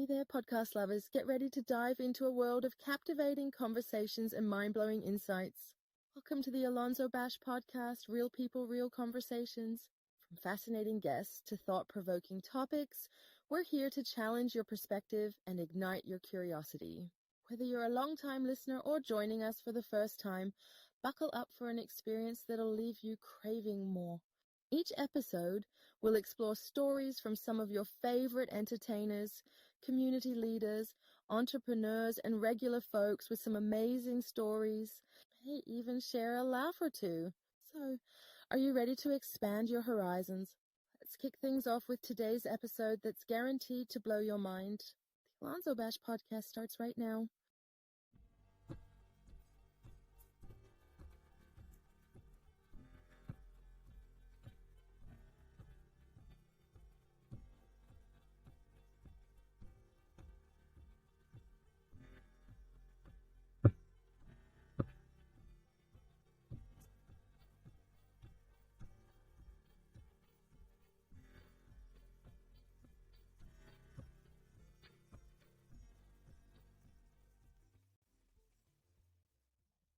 Hey there, podcast lovers. Get ready to dive into a world of captivating conversations and mind-blowing insights. Welcome to the Alonzo Bash podcast, Real People, Real Conversations. From fascinating guests to thought-provoking topics, we're here to challenge your perspective and ignite your curiosity. Whether you're a long-time listener or joining us for the first time, buckle up for an experience that'll leave you craving more. Each episode will explore stories from some of your favorite entertainers, community leaders, entrepreneurs, and regular folks with some amazing stories. May even share a laugh or two. So, are you ready to expand your horizons? Let's kick things off with today's episode that's guaranteed to blow your mind. The Alonzo Bash podcast starts right now.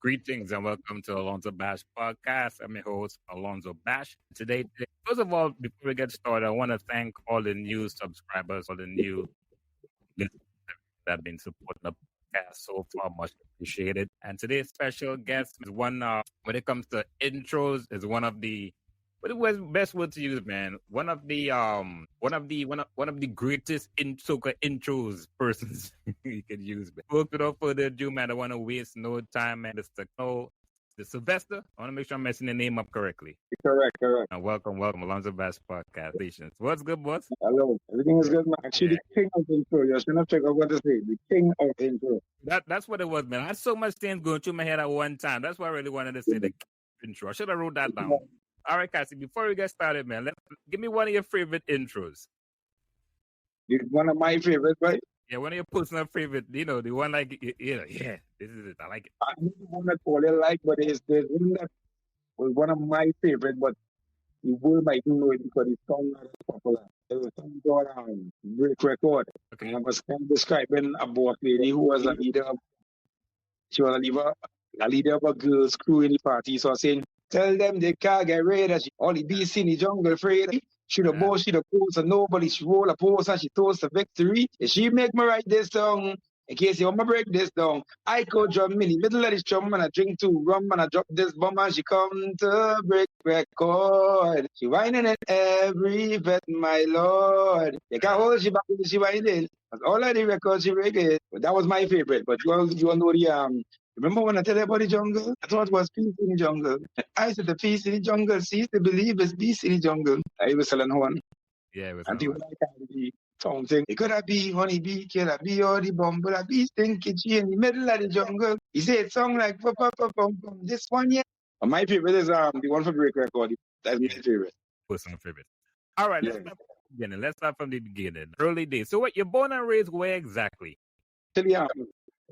Greetings and welcome to Alonzo Bash Podcast. I'm your host, Alonzo Bash. Today, first of all, before we get started, I want to thank all the new subscribers, all the new listeners that have been supporting the podcast so far. Much appreciated. And today's special guest is one, when it comes to intros, is one of the, what was the best word to use, man? One of the greatest soca intros persons you could use. Man. Without further ado, man, I don't want to waste no time, man. The Sylvester. I want to make sure I'm messing the name up correctly. Correct. And welcome, Alonzo Bash Podcast. What's good, boss? Hello. Everything is good, man. Actually, the king of intro. You're going to figure out what to say. The king of intro. That's what it was, man. I had so much things going through my head at one time. That's why I really wanted to say the king of intro. I should have wrote that down. All right, Cassi, before we get started, man, give me one of your favorite intros. One of my favorites, right? Yeah, one of your personal favorite, the one like, yeah, this is it. I like it. I don't know the one that all like, but there's one that was one of my favorite, but the world might know it because it's song not as popular. There was a song called Break Record. Okay. And I was kind of describing a boss lady who was a leader of a girls' crew in the party. So I was saying, tell them they can't get rid of she. All the beasts in the jungle afraid. She the boss, she the pose, and nobody she roll a pose and she toast the victory. If she make me write this song, in case you want me break this down, I go drum in the middle of this drum and I drink 2 rum and I drop this bomb and she come to break record. She whining in every vet, my lord. You can't hold she back when she whining. That's all of the records she break it. But that was my favorite. But you all know the remember when I tell you about the jungle? I thought it was peace in the jungle. I said the peace in the jungle, cease to believe it's peace in the jungle. I was selling one. Yeah, it was. And people like the song thing. It could have be honey bee, could have be all the bumblebee, stinky tree in the middle of the jungle. He said song like this one, yeah. And my favorite is the one for Break Record. That's my favorite. Personal favorite. All right, let's start from the beginning. Early days. So what, you're born and raised where exactly?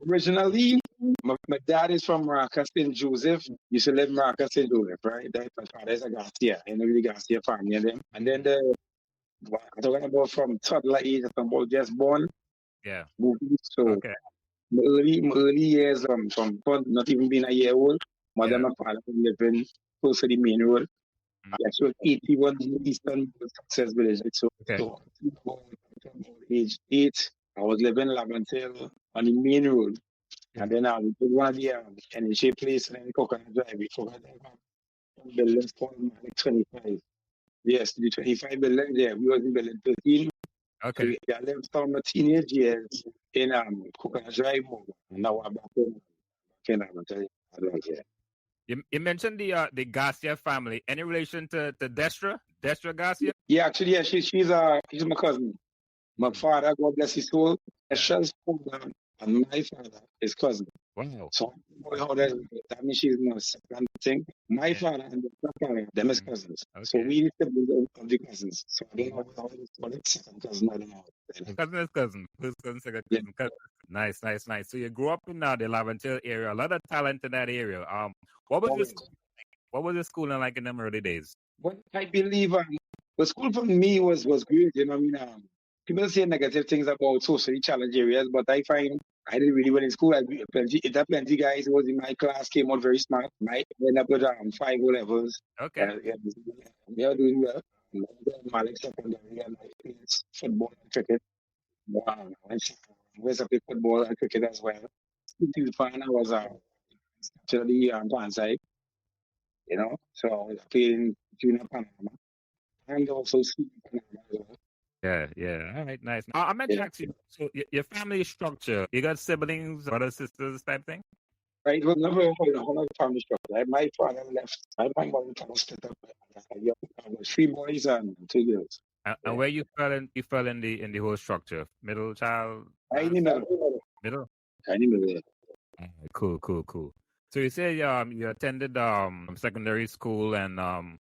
Originally, my dad is from Maracas, St. Joseph. Used to live in Maracas, St. Joseph, right? My father is a Garcia, and the Garcia family and them. And then I'm talking about from toddler age, I'm about just born. Yeah. Movies. So okay. my early years, from not even being a year old, mother and father living close to the main road. Yeah, so 81 Eastern Success Village. So age 8. I was living in Laventille on the main road. And then we did one of the NHA place in Coconut Drive. We forgot that buildings called like 25. Yes, the 25 building there. We was in building 13. Okay. So I lived from my teenage years in Coconut Drive. And now I'm back in Laventille. You mentioned the Garcia family. Any relation to Destra? Destra Garcia? Yeah, actually, yeah, she's my cousin. My father, God bless his soul, Eshel's father, and my father, his cousin. Wow. So how that means she's my second thing. My father and the father, them is cousins. Okay. So we siblings of the cousins. So I don't know how it's second cousin, I don't know. Cousin is cousin. First cousin, second cousin. Yeah. Nice. So you grew up in the Laventille area. A lot of talent in that area. What was your schooling like in them early days? What I believe the school for me was great, people say negative things about socially challenged areas, but I find I did really well in school. Plenty guys who was in my class came out very smart. I ended up with 5 levels. Okay. They are doing well. Malik secondary and I played football and cricket. Wow. I was a big football and cricket as well. Still fun. I was actually on one side, so I was playing junior Panama and also senior Panama as well. Yeah. All right, nice. I meant to ask you, so your family structure, you got siblings, brothers, sisters type thing? Right, it was never a whole family structure. Right? My father left. My mother kind of split up. I was 3 boys and 2 girls. And where you fell in the whole structure? Middle child? I in the middle. Middle? I in the middle. Cool. So you say you attended secondary school and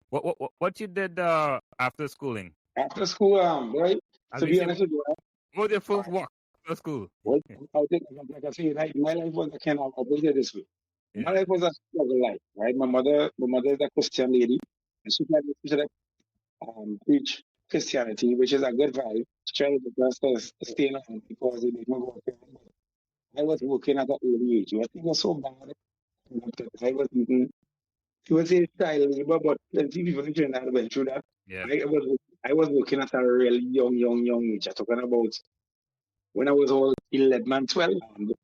what you did after schooling? After school, right? To be honest with you, what was your first walk after school? Well, like I say, like, my life was a kind of, I'll put it this way. My life was a struggle life, right? My mother is a Christian lady, and she tried to preach Christianity, which is a good vibe. She tried to get us to stay on because it didn't work. I was working at an early age. I think it was so bad. I was eating, you would say child labor, but plenty of people in Trinidad went through that. Yeah. I was working at a really young age. I'm talking about when I was all 11 and 12.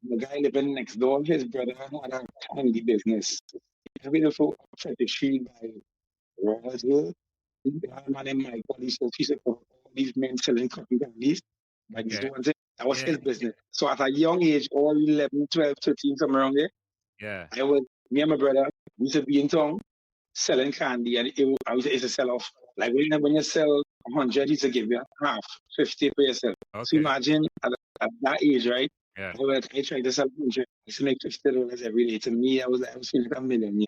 The guy living next door, his brother had a candy business. It's a beautiful street by Laventille. The man in my police officer for all these men selling cotton candies. But that was his business. So at a young age, all 11, 12, 13, somewhere around there, me and my brother used to be in town selling candy, and I used to sell off. Like when you sell 100, he used to give you half, 50 for yourself. Okay. So imagine at that age, right? Yeah. I tried to sell 100. I used to make $50 every day. To me, I was feeling like a million.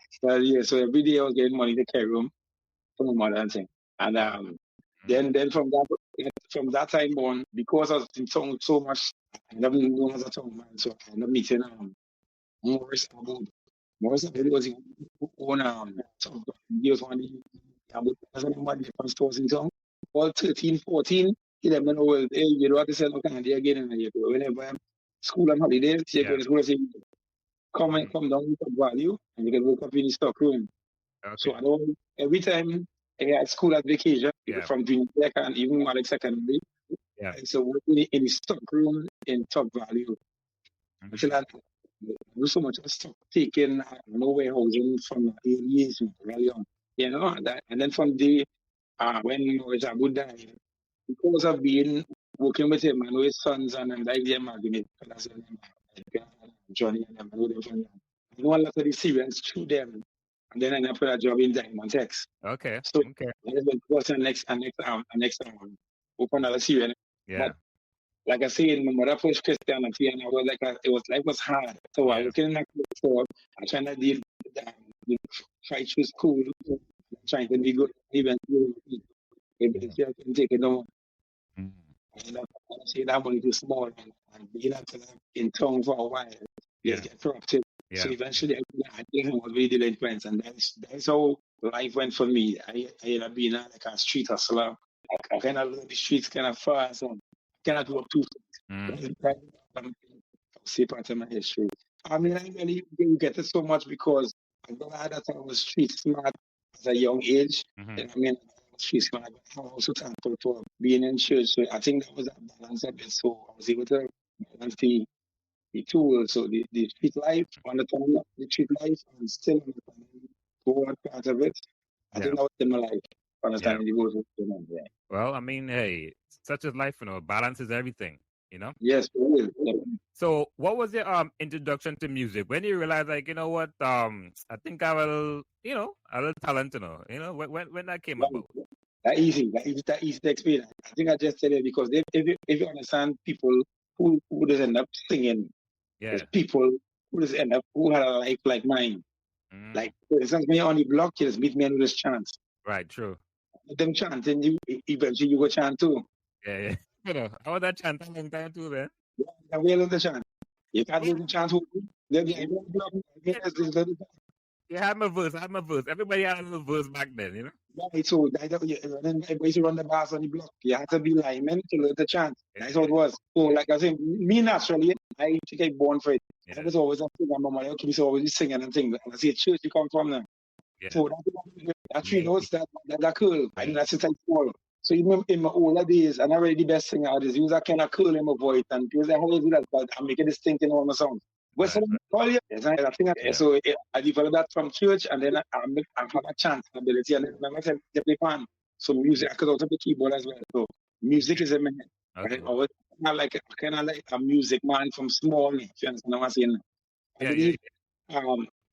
So every day I was getting money to carry home for my mother and thing. And then from that time on, because I was in town so much, I never known as a town man. So I ended up meeting Morris Abud. Morris Abud was the owner. He was one of the different stores in town. All 13, 14, he let me know, well, hey, you don't have to sell no candy again. And whenever I'm school and holidays, you go to school and say, come down with value, and you can work up in the stock room. Okay. So every time I had school at vacation, from junior tech and even Malik secondary, so working in the stock room in top value. Until I do so much stock taking no warehousing from years very young, and then from the when Morris Abu died, because of being working with him, I know his sons and I like them argument. Johnny and them, I know them from young. I know a lot of the Syrians through them, and then I ended up with a job in Diamond Tex. Okay. So next open another Syrian. Yeah. But like I said, my mother pushed Christianity, and I was life was hard. So I was in that store. I'm trying to deal with fight through school, trying to be good, even if you can take it on. And I say that money too small, and being in town for a while, get corrupted. So eventually, I think I was really delinquent, and that's how life went for me. I ended up being like a street hustler. I kind of learned the streets kind of fast, and I cannot go up too fast. See part of my history. I mean, I really didn't get it so much because I'm glad that I was street smart at a young age. And I mean, street smart, but I'm also thankful for being in church. So I think that was a balance of it. So I was able to balance the tool. So the street life, on the time of the street life, and still on the time forward part of it. I think that was in my life. On the time Well, I mean, hey, such is life, balance is everything, Yes, really. So what was your introduction to music? When you realized, like, you know what, I think I will, a little talent, when that came about? That easy to explain. I think I just said it because if you understand people who just end up singing, there's people who just end up who had a life like mine. Like, for instance, when you're on the block, you just meet me and just chant. Right, true. Them chanting, you eventually you go chant too. Yeah. I was that chant a long time too, man. Yeah, we love the chant. You can't do the chant who Yeah, I had my verse. Everybody had a little verse back then, you know? Right, so then everybody used to run the bars on the block. You had to be lineman to learn the chant. That's how it was. So, like I say, me naturally, I think I born for it. I was always a singer. My mother used to always singing and things. And I say, church, you come from now. Yeah. So that 3 notes, that curl. I do that since I was small. So even in my older days, and I already the best singer out is use that kind of curl in my voice. And people say, how do you do that? But I'm making this thing in all my songs. But so, so I developed that from church, and then I have a chance ability, and then I said, play fan. So music, I could also play keyboard as well. So music is in my head. Okay. I was kind of like a music man from small. If you understand what I'm saying? I believe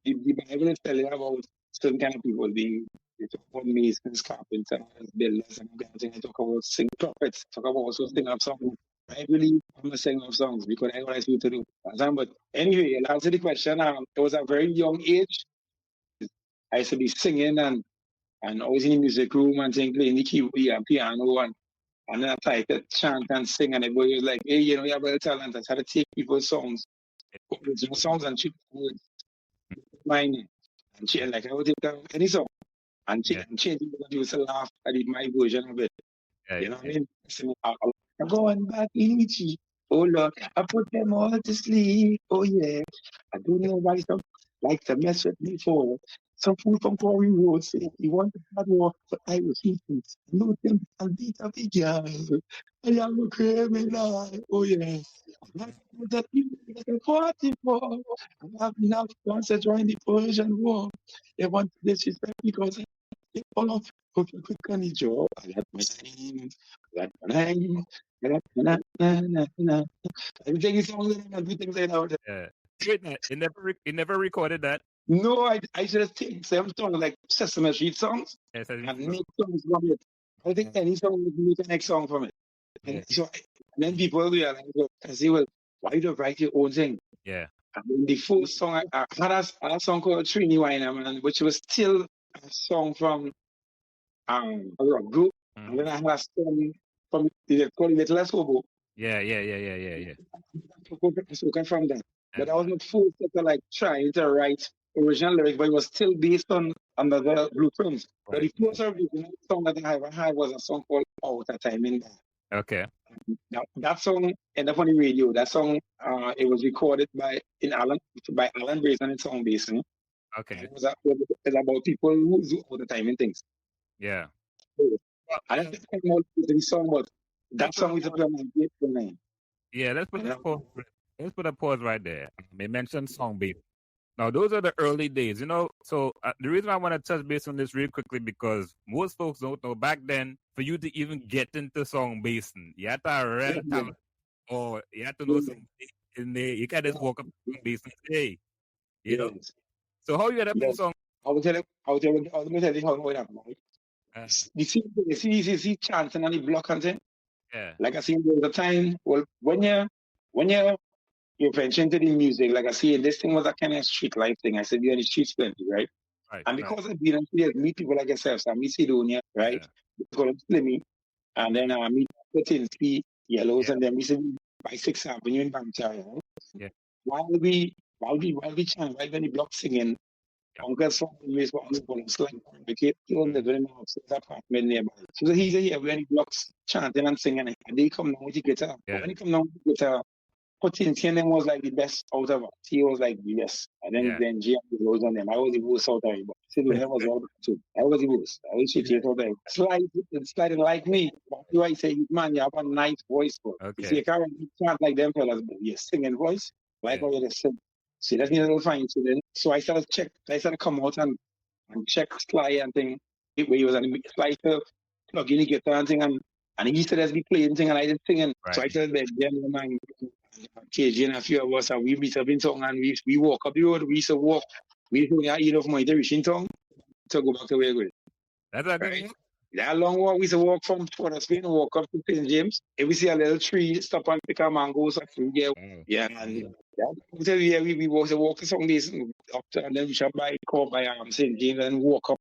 the Bible is telling about certain kind of people. They talk about masons, carpenters, builders, and everything. They talk about sing prophets. Talk about also sing of songs. I believe I'm a singer of songs because I always used to do. But anyway, to answer the question, it was a very young age. I used to be singing and always in the music room and playing the keyboard and piano and then I tried to chant and sing and everybody was like, hey, you know, you have a talent. I had to take people's songs, original songs and chip words, mine. And she like I would take any song and change it. You used to laugh. I did my version of it. You know what I mean? So, I'm going back in with you. Oh Lord, I put them all to sleep. Oh yeah. I don't know why some like to mess with me for. Some food from Corey Road say he wanted that war, but I was eating. No them and beat up the girl. I am a criminal. Oh yeah. That people like a 44. I have enough once to join the Persian War. They want to disrespect because they all of okay, quick on the job. I got my name. Everything is all everything they know. Yeah. It never recorded that. No, I just take some songs like Sesame Street songs and make songs from it. I think any song would make the next song from it. And so then people realize and say, well, why you don't write your own thing? Yeah. And then the first song I had a song called Trini Wine, which was still a song from a rock group. And then I had a song from called Little Hobo. Yeah. Spoken from that. But I was not forced to like trying to write original lyrics, but it was still based on another blueprints. But the first original song that I ever had was a song called Out of Time in That. Okay. Now, that song ended up on the radio. That song, it was recorded by Alan Brace and its song bass. Okay. And it was about people who do all the time in things. Yeah. I don't think I'm more to the song, but that song is a name. Yeah, let's put a pause right there. They mentioned song beat. Now, those are the early days, you know. So the reason I want to touch base on this real quickly because most folks don't know back then for you to even get into song basing, you had to have real talent or you had to know something in there. You can't just walk up to song basing and say, hey, you know. So how you get up in the song? I will tell you how it happened. You see chanting on the block and thing. Yeah. Like I said, there was a time. Well, when you're venturing to the music, like I said, this thing was a kind of street life thing. I said, you're on the streets plenty, right? Right. And because I've been on here, meet people like yourself, so I meet Sidonia, right? Because Slimmy, and then I meet Patinsky, Yellows, and then we said by 6th Avenue in Bangchai. Right? Yeah. While we chant, right when the block singing, Uncle song always was like because he was living in the apartment nearby. So he's here when he blocks chanting and singing, and they come down with the guitar. When he come down with the guitar, Potentia was like the best out of us. He was like the best. And then G goes on them. I was the worst out of everybody. Sidonia was all too. I was the worst. I was shit out there. Sliding like me. Do I say, man, you have a nice voice, bro. You see, you can't chant like them fellas, but you're singing voice. Like how you just sing. See, that's near little fine. So I started to come out and check Sly and thing. Where he was on the Sly to plug in the guitar and thing. And he said, let's be playing thing and I did singing. Right. So I started like, man, KJ and a few of us, and we meet up in town and we walk up the road. We used to walk. We used to get enough money to reach in town to go back to where we're going. That's a good walk. That long walk, we used to walk from Port Spain and walk up to St. James. If we see a little tree, stop and pick a mangoes or fruit there. Yeah, and we walk to some days up to, and then we shall buy St. James and walk up.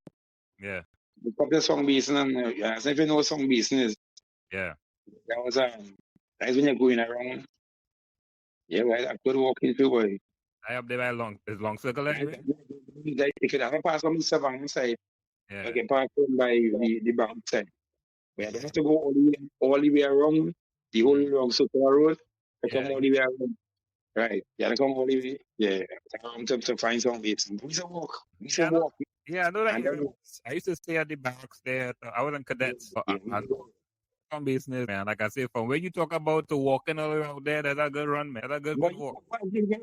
Yeah. We up the song basin and so if you know what song basin is. Yeah. That's when you're going around. Yeah, right. I could walk into way. I up there by long circle anyway. that you could have a pass on the Savannah side, Yeah. I can pass on by the back side. We have to go all the way around the whole long Soca Road. To come all the way around. Right. You have to come all the way. Yeah. To find some bits. We used to walk. Yeah, I know that. And then, I used to stay at the barracks there. I was in cadets. So some business, man. Like I say, from where you talk about to walking all around there, that's a good run, man. That's a good walk.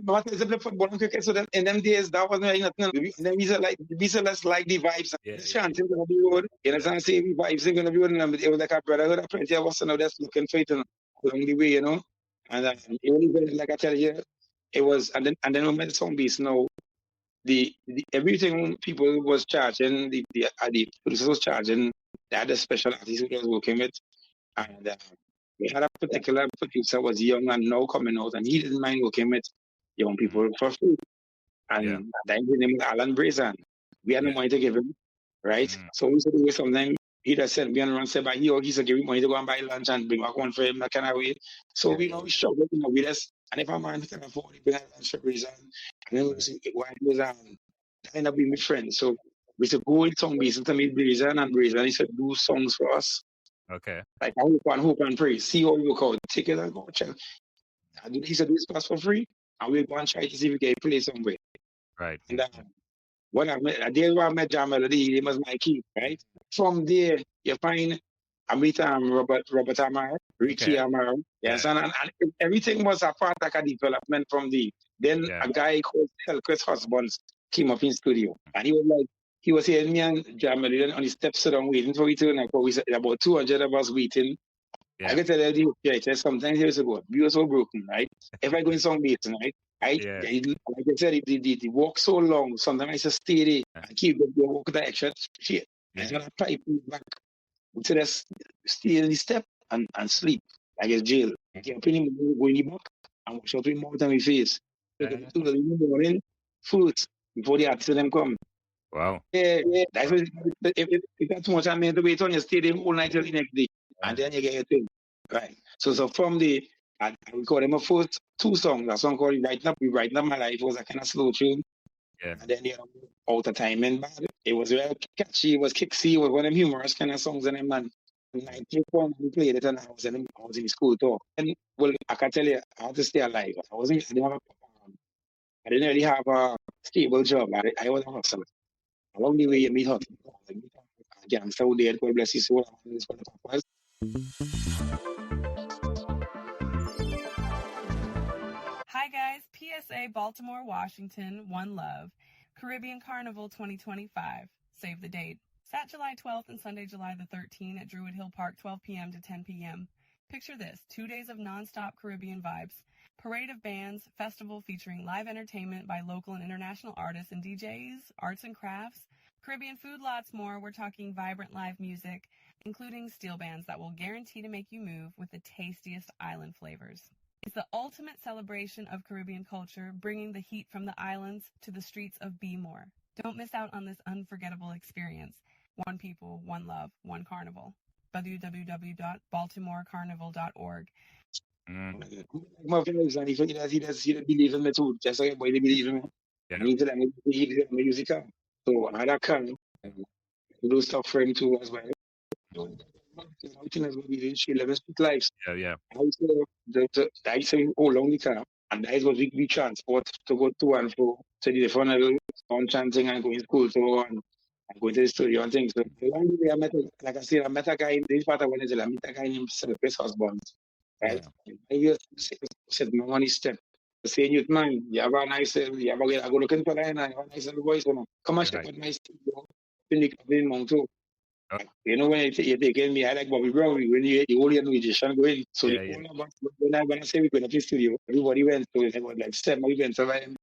But it's a football and cricket. So then, in them days, that wasn't really nothing. And then we used to less like the vibes. Yeah, Chanting on the road. You know what I'm saying? Vibes ain't gonna be on them. It was like a brotherhood of plenty of us now that's looking for it along the way, you know. And it only been, like I tell you, it was, and then we met some beats now. The everything people was charging, the producers was charging. They had a special artist who was working with, and we had a particular producer was young and now coming out, and he didn't mind working with young people for free. And that his name was Alan Brazan. We had no money to give him, right? So we used to do something. He just sent me on and said, "But he said give me money to go and buy lunch and bring back one for him." That kind of way. So we struggle, we just, and if a man can afford it, bring lunch for Brazan, and then we say, "Why Brazan?" End up being my friend. So we said go in song basin to meet Brazan, and Brazan he said do songs for us. Okay. Like I hope and pray. See how we work out. Take it and go check. He said do this class for free, and we'll go and try to see if we can play somewhere. Right. And when I met John Melody, he was my key, right? From there, you find I meet Robert Amar, Richie Amar, yes, and everything was a part of a development from the. Then a guy called Chris Husbands came up in studio, and he was hearing me and John Melody on the steps around waiting for it to turn up. We said about 200 of us waiting. I can tell you, sometimes years ago, we were so broken, right? If I go in song beats, right? Like I said, the walk so long, sometimes I just stay there and keep the walk the extra shit. I'm gonna type back to just stay in the step and sleep. Like it's jail. I can't put him go in the back and wash out with more than my face. So the 2 in the morning, fruits before the artists them come. Wow. Yeah. That's what, if that's too much, I mean to wait on your stadium all night till the next day. And then you get your thing. Right. So from I recorded my first 2 songs. A song called Writing Up My Life was a kind of slow tune. Yeah. And then Out of Time and Bad. It was very catchy, it was kicksy, it was one of them humorous kind of songs and man. And I came on and played it and I was in school too. And well, I can tell you, I had to stay alive. I didn't really have a stable job. I was a hustler. Along the way you meet hustler. Like a gangster who did, God bless his soul, and this what the was. Hi guys, PSA Baltimore, Washington, One Love, Caribbean Carnival 2025. Save the date. Sat July 12th and Sunday, July the 13th at Druid Hill Park, 12 p.m. to 10 p.m. Picture this, 2 days of non-stop Caribbean vibes. Parade of bands, festival featuring live entertainment by local and international artists and DJs, arts and crafts, Caribbean food, lots more. We're talking vibrant live music, including steel bands that will guarantee to make you move with the tastiest island flavors. It's the ultimate celebration of Caribbean culture, bringing the heat from the islands to the streets of Bmore. Don't miss out on this unforgettable experience. One people, one love, one carnival. www.baltimorecarnival.org. My friends, and he believe in me too, just like everybody believe in me. Yeah. And he tell me he music. So I had a can do stuff for him too as well. She lives lives. Yeah. I used to go along the car, and that is what we transport to go to and fro to the funnel, on chanting and going to school, so on, and going to the studio and things. So along the way, I met a guy in this part of Venezuela. I met a guy named Chris Husbands. Right? Yeah. I said, "No money step." Saying, "Youth man, you have a nice, I go looking for that, and I have a nice little voice, come and check out my studio in the Mount too." You know, when you take me, I like Bobby Brown, when the whole musician going. So the whole of us, when I say we go to the studio, everybody went to it. Like, step, we went to buy him,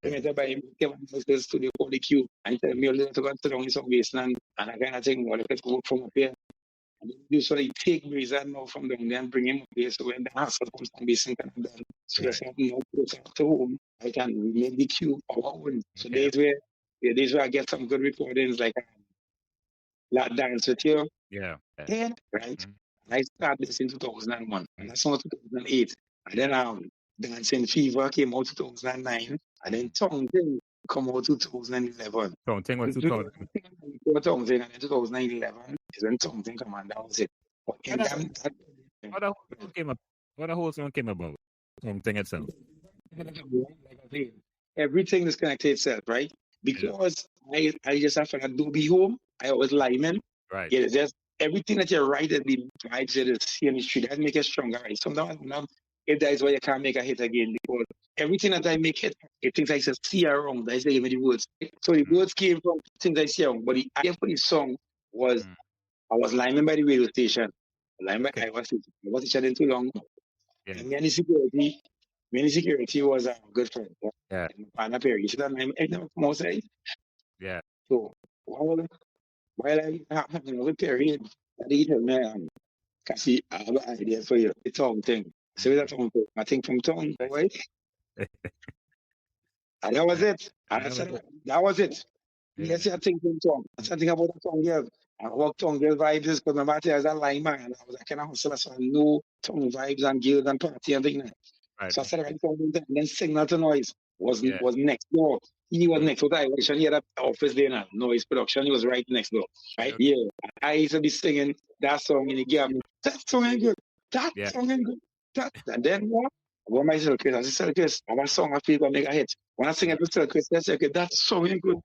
came to the studio, called the queue, and tell me a little to go to down some bass, and I kind of think, well, let's go from up here. And do so they take Brazan now from down there and bring him up here. So when the hassle comes from bass and kind of done, so there's something now closer to home, I can make the queue our own. So days where I get some good recordings, like Dance With You. Yeah. Right? Mm-hmm. I started this in 2001, and that's not 2008. And then Dancing Fever came out 2009, and then Ting come out 2011. So Ting was 2000. Ting and in 2011 is when Ting come on. That was it. But in What that, What the whole song came about? Ting itself. like I say, everything is connected itself, right? Because I just have an Adobe home. I always lineman. Right. Yeah, just everything that you write that the vibes that is here in the street that make it stronger, right? Sometimes if that is why you can't make a hit again because everything that I make hit, it things I say see around. That's the the words. So the words came from things I see around, but the idea for the song was I was lineman by the radio station. Lineman, I was teaching too long. Yeah. And many security was a good friend. Yeah. And Perry, so that I'm most right. Yeah. So while I have with Perry, I did tell me, Cassi, I have an idea for you. The tongue thing. So that's tongue thing. I think from tongue, right? And that was it. And I said, that was it. Yes, I think from tongue. I said, think about the tongue girl. I work tongue girl vibes because my mother is a lineman. And I was like, kind of hustler, so I know tongue vibes and girls and party and things. Right. So I said, right, and then Signal to Noise was next door. He was next door to Direction. He had an office there now, Noise Production. He was right next door. Right? Okay. Yeah. I used to be singing that song and he gave me, that song ain't good. That song ain't good. And then what? I want my circus. I said, circus, I want a song I feel gonna make a hit. When I sing it to circus, I say, that song ain't good.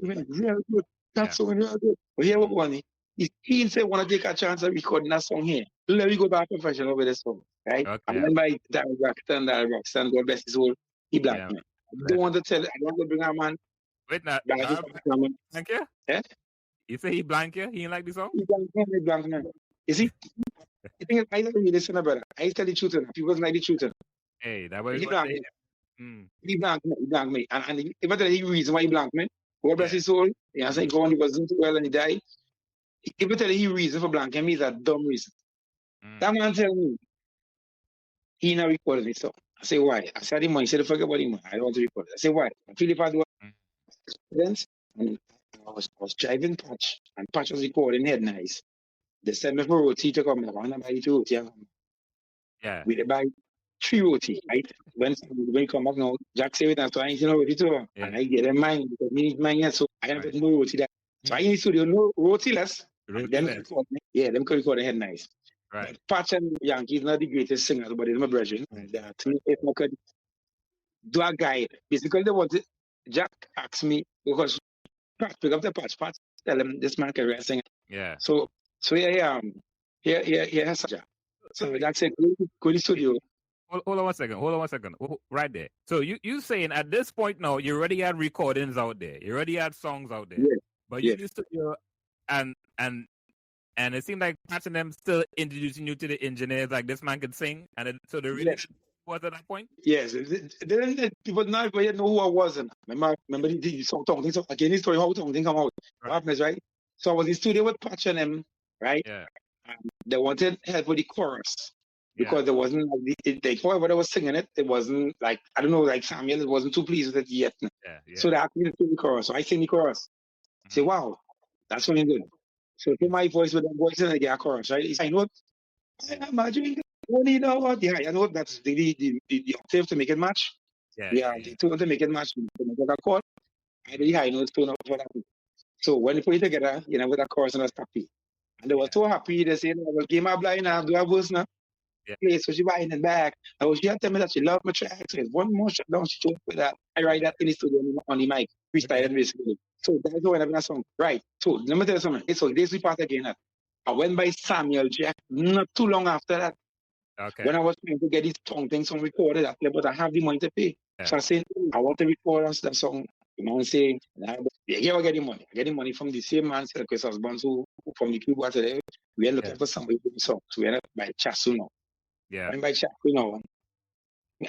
Real good. That song ain't real good. But here what one, he said, want to take a chance of recording that song here. Let me go back professional with this song. Right? Okay. And then by that Roxanne, God bless his soul, he black me. I don't want to tell, I don't want to bring a man. Wait, now, blank you? Yeah? You say he blank you? He ain't like the song? He blank me. You see? I think I don't really listen, brother. I tell the truth. People doesn't like the truth. Hey, that was he blank me. He blank me. And if I tell you the reason why he blank me, God bless his soul, I say, go on, he wasn't too well and he died. If I tell you the reason for blanking me, it's a dumb reason. That man tell me, he not recorded it. So I say, why? I said, he said, forget about him. I don't want to record it. I say, why? I feel if I do accidents, and I was driving Patch, and Patch was recording head nice. They sent me for roti to come. I want to buy 2 roti. Yeah. We buy 3 roti, right? When you come back now, Jack say it and so I ain't no roti too. And I get in mind because me need mine yet, so I can't put no roti there. So I in the studio, no roti less. Them could record the head nice. Right. But Patch and Yankee is not the greatest singers, but it's my brethren. And to me, if I could do a guide, basically they wanted, Jack asked me, because Patch, pick up the Patch, tell him this man can sing. Yeah. So here has Jack. So Jack said, go to the studio. Hold on one second. Right there. So you saying at this point now, you already had recordings out there. You already had songs out there. Yeah. But you used to studio and it seemed like Patch and them still introducing you to the engineers like this man could sing. And so the really was at that point? Yes. Then people not even know who I was. And remember the song things again his story how thing come out. Right? So I was in the studio with Patch and them, right? Yeah. And they wanted help with the chorus. Because there wasn't like whoever they was singing it, it wasn't like I don't know, like Samuel, it wasn't too pleased with it yet. Yeah. So they asked me to sing the chorus. So I sing the chorus. Say, wow, that's really good. So put my voice with that voice and I get a chorus, right? I know I imagine you know what? Yeah, I know that's the octave to make it match. The tone to make it match. To make it a chord. I really high notes tone up for that. So when you put it together, with a chorus and I was happy. And they were so happy, they said, well, game my blind now, do a verse now. Yeah. So she buying it back. She had tell me that she loved my track. So one more shut down, she told me that. I write that in the studio on the mic, freestyle basically. So that's when I have a song. Right. So let me tell you something. So this we part again. I went by Samuel Jack not too long after that. Okay. When I was trying to get these tongue things on recorded, but I have the money to pay. Yeah. So I said, I want to record that song. You know what I'm saying? Yeah, I get the money. I get the money from the same man, Chris husband, who from the Cuba today. We are looking for somebody to do songs. So we end up by Chasu now. Yeah. When by Chasu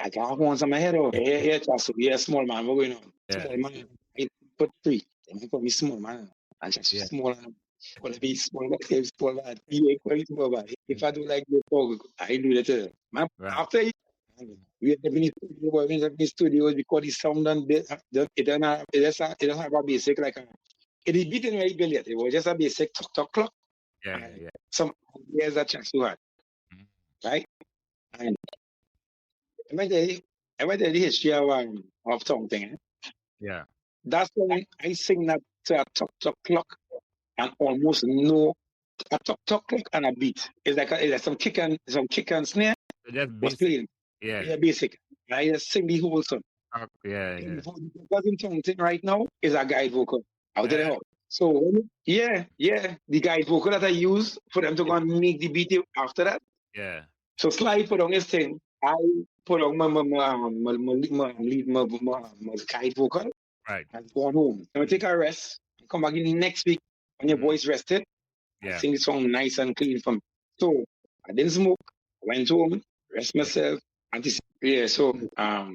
I got one on my head. Here, Chasu. Yeah, small man. We're going on. Yeah. Man, I put 3. They call me small man. And Chasu small man. Well, if he's small, small man. If I do like the dog, I do that. Man, after we have been in the studios because the sound and it doesn't have a basic like it is beaten very brilliant. It was just a basic talk clock. Yeah. Some there's a chance to have. Right? And I went to the history of something. Yeah. That's when I sing that to a tuk clock and almost no a tuk clock and a beat. It's like some kick and snare So just was basic. playing. Yeah. Yeah, basic. I just sing the whole song. Yeah. The vocals in something right now is a guide vocal. I'll tell you how. So the guide vocal that I use for them to go and make the beat after that. Yeah. So Sly put on his thing. I put on my guide vocal. Right. And go on home. I'm gonna take a rest. Come back in the next week when your voice rested. Yeah. I sing the song nice and clean for me. So I didn't smoke. I went home, rest myself. So I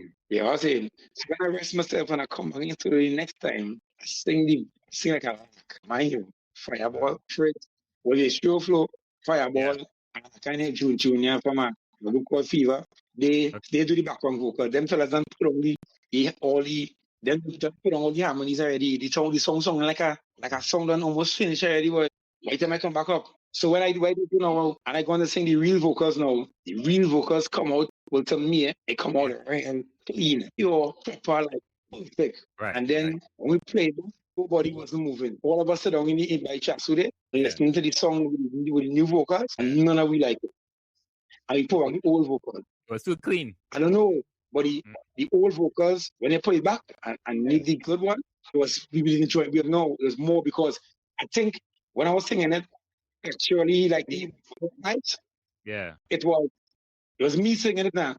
was saying, so when I rest myself and I come back into the next time, I sing like a mind you, Fireball, Fred, with a show flow, Fireball, and I kind of Junior from a group called Fever. They do the background vocal. Them fellas don't put on then just put on all the harmonies already. The song like a song done almost finished already, but by the time I come back up. So when I do now, and I go on to sing the real vocals now, the real vocals come out, well, to me, they come out right and clean, pure, proper, like perfect. Right. And then when we played, nobody was moving. All of us sit down in the invite chat today, listening to the song with the new vocals, and none of we like it. And we put on the old vocals. It was too clean. I don't know, but the old vocals, when they put it back and make the good one, we really enjoy it. It was more because I think when I was singing it, actually, like the nights, it was me singing it now.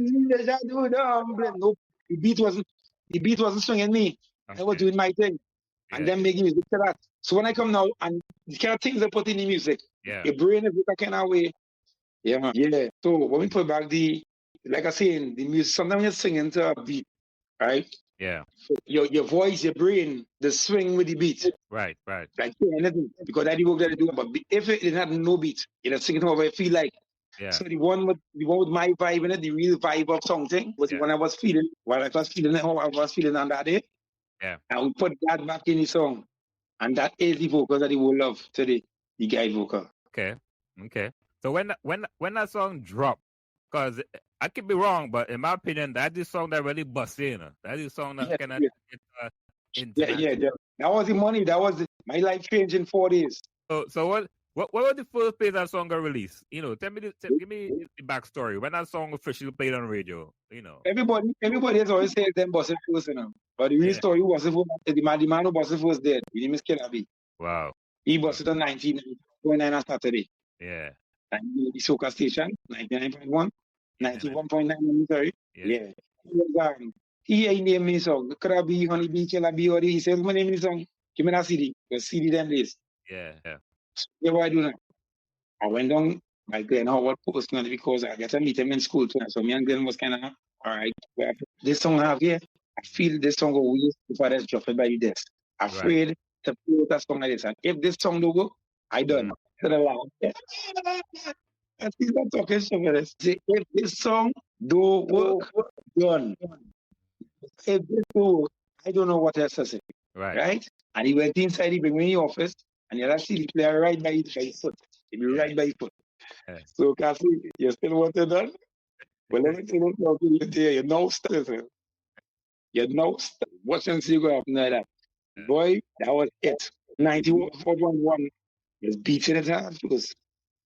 No, the beat wasn't swinging me. I was doing my thing, and then making music to that. So when I come now, and the kind of things I put in the music, your brain is that kind of way. Yeah, man. Yeah. So when we put back like I say, in the music, sometimes you're singing to a beat, right? Yeah. So your voice, your brain, the swing with the beat. Right. Like anything, because that's the work that I do. But if it had no beat, singing over, I feel like. Yeah. So the one with my vibe in it, the real vibe of something, was the one I was feeling. While I was feeling it, how I was feeling on that day. Yeah. And we put that back in the song, and that is the vocal that they will love to the guide vocal. Okay. So when that song dropped, because I could be wrong, but in my opinion, that's the song that really busts in. That's the song that kind of That was the money. That was my life changed in 4 days. So what was the first place that song got released? Give me the backstory when that song officially played on radio. Everybody has always said them busted first, but the real story was the man who busted first dead. His name is Kenabi. Wow. He busted on 19.9 on Saturday. Yeah. And the Soca station, 99.1, 91.9, sorry. Yeah. He named me song. Krabi, Honeybee, Kenabi, or he said, my name is song. Give me that CD. The CD them days. Yeah. Yeah, what I do now? I went down by Glenn Howard personally because I got to meet him in school too. So me and Glenn was kind of, all right, this song I have here, I feel this song will waste before that's dropped by the desk. Afraid to play that song like this. And if this song don't go, I done. To the loud. I think I'm talking shit for this. Say, if this song don't work, done. If this don't work, I don't know what else to say. Right? And he went inside, he bring me in the office, and you'll see the player right by his foot. He'll be right by his foot. So, Cassi, you still want it done? Well, let me tell you something here. You know, watch and see you go up like that. Boy, that was it. 91.1 was beating it out. It was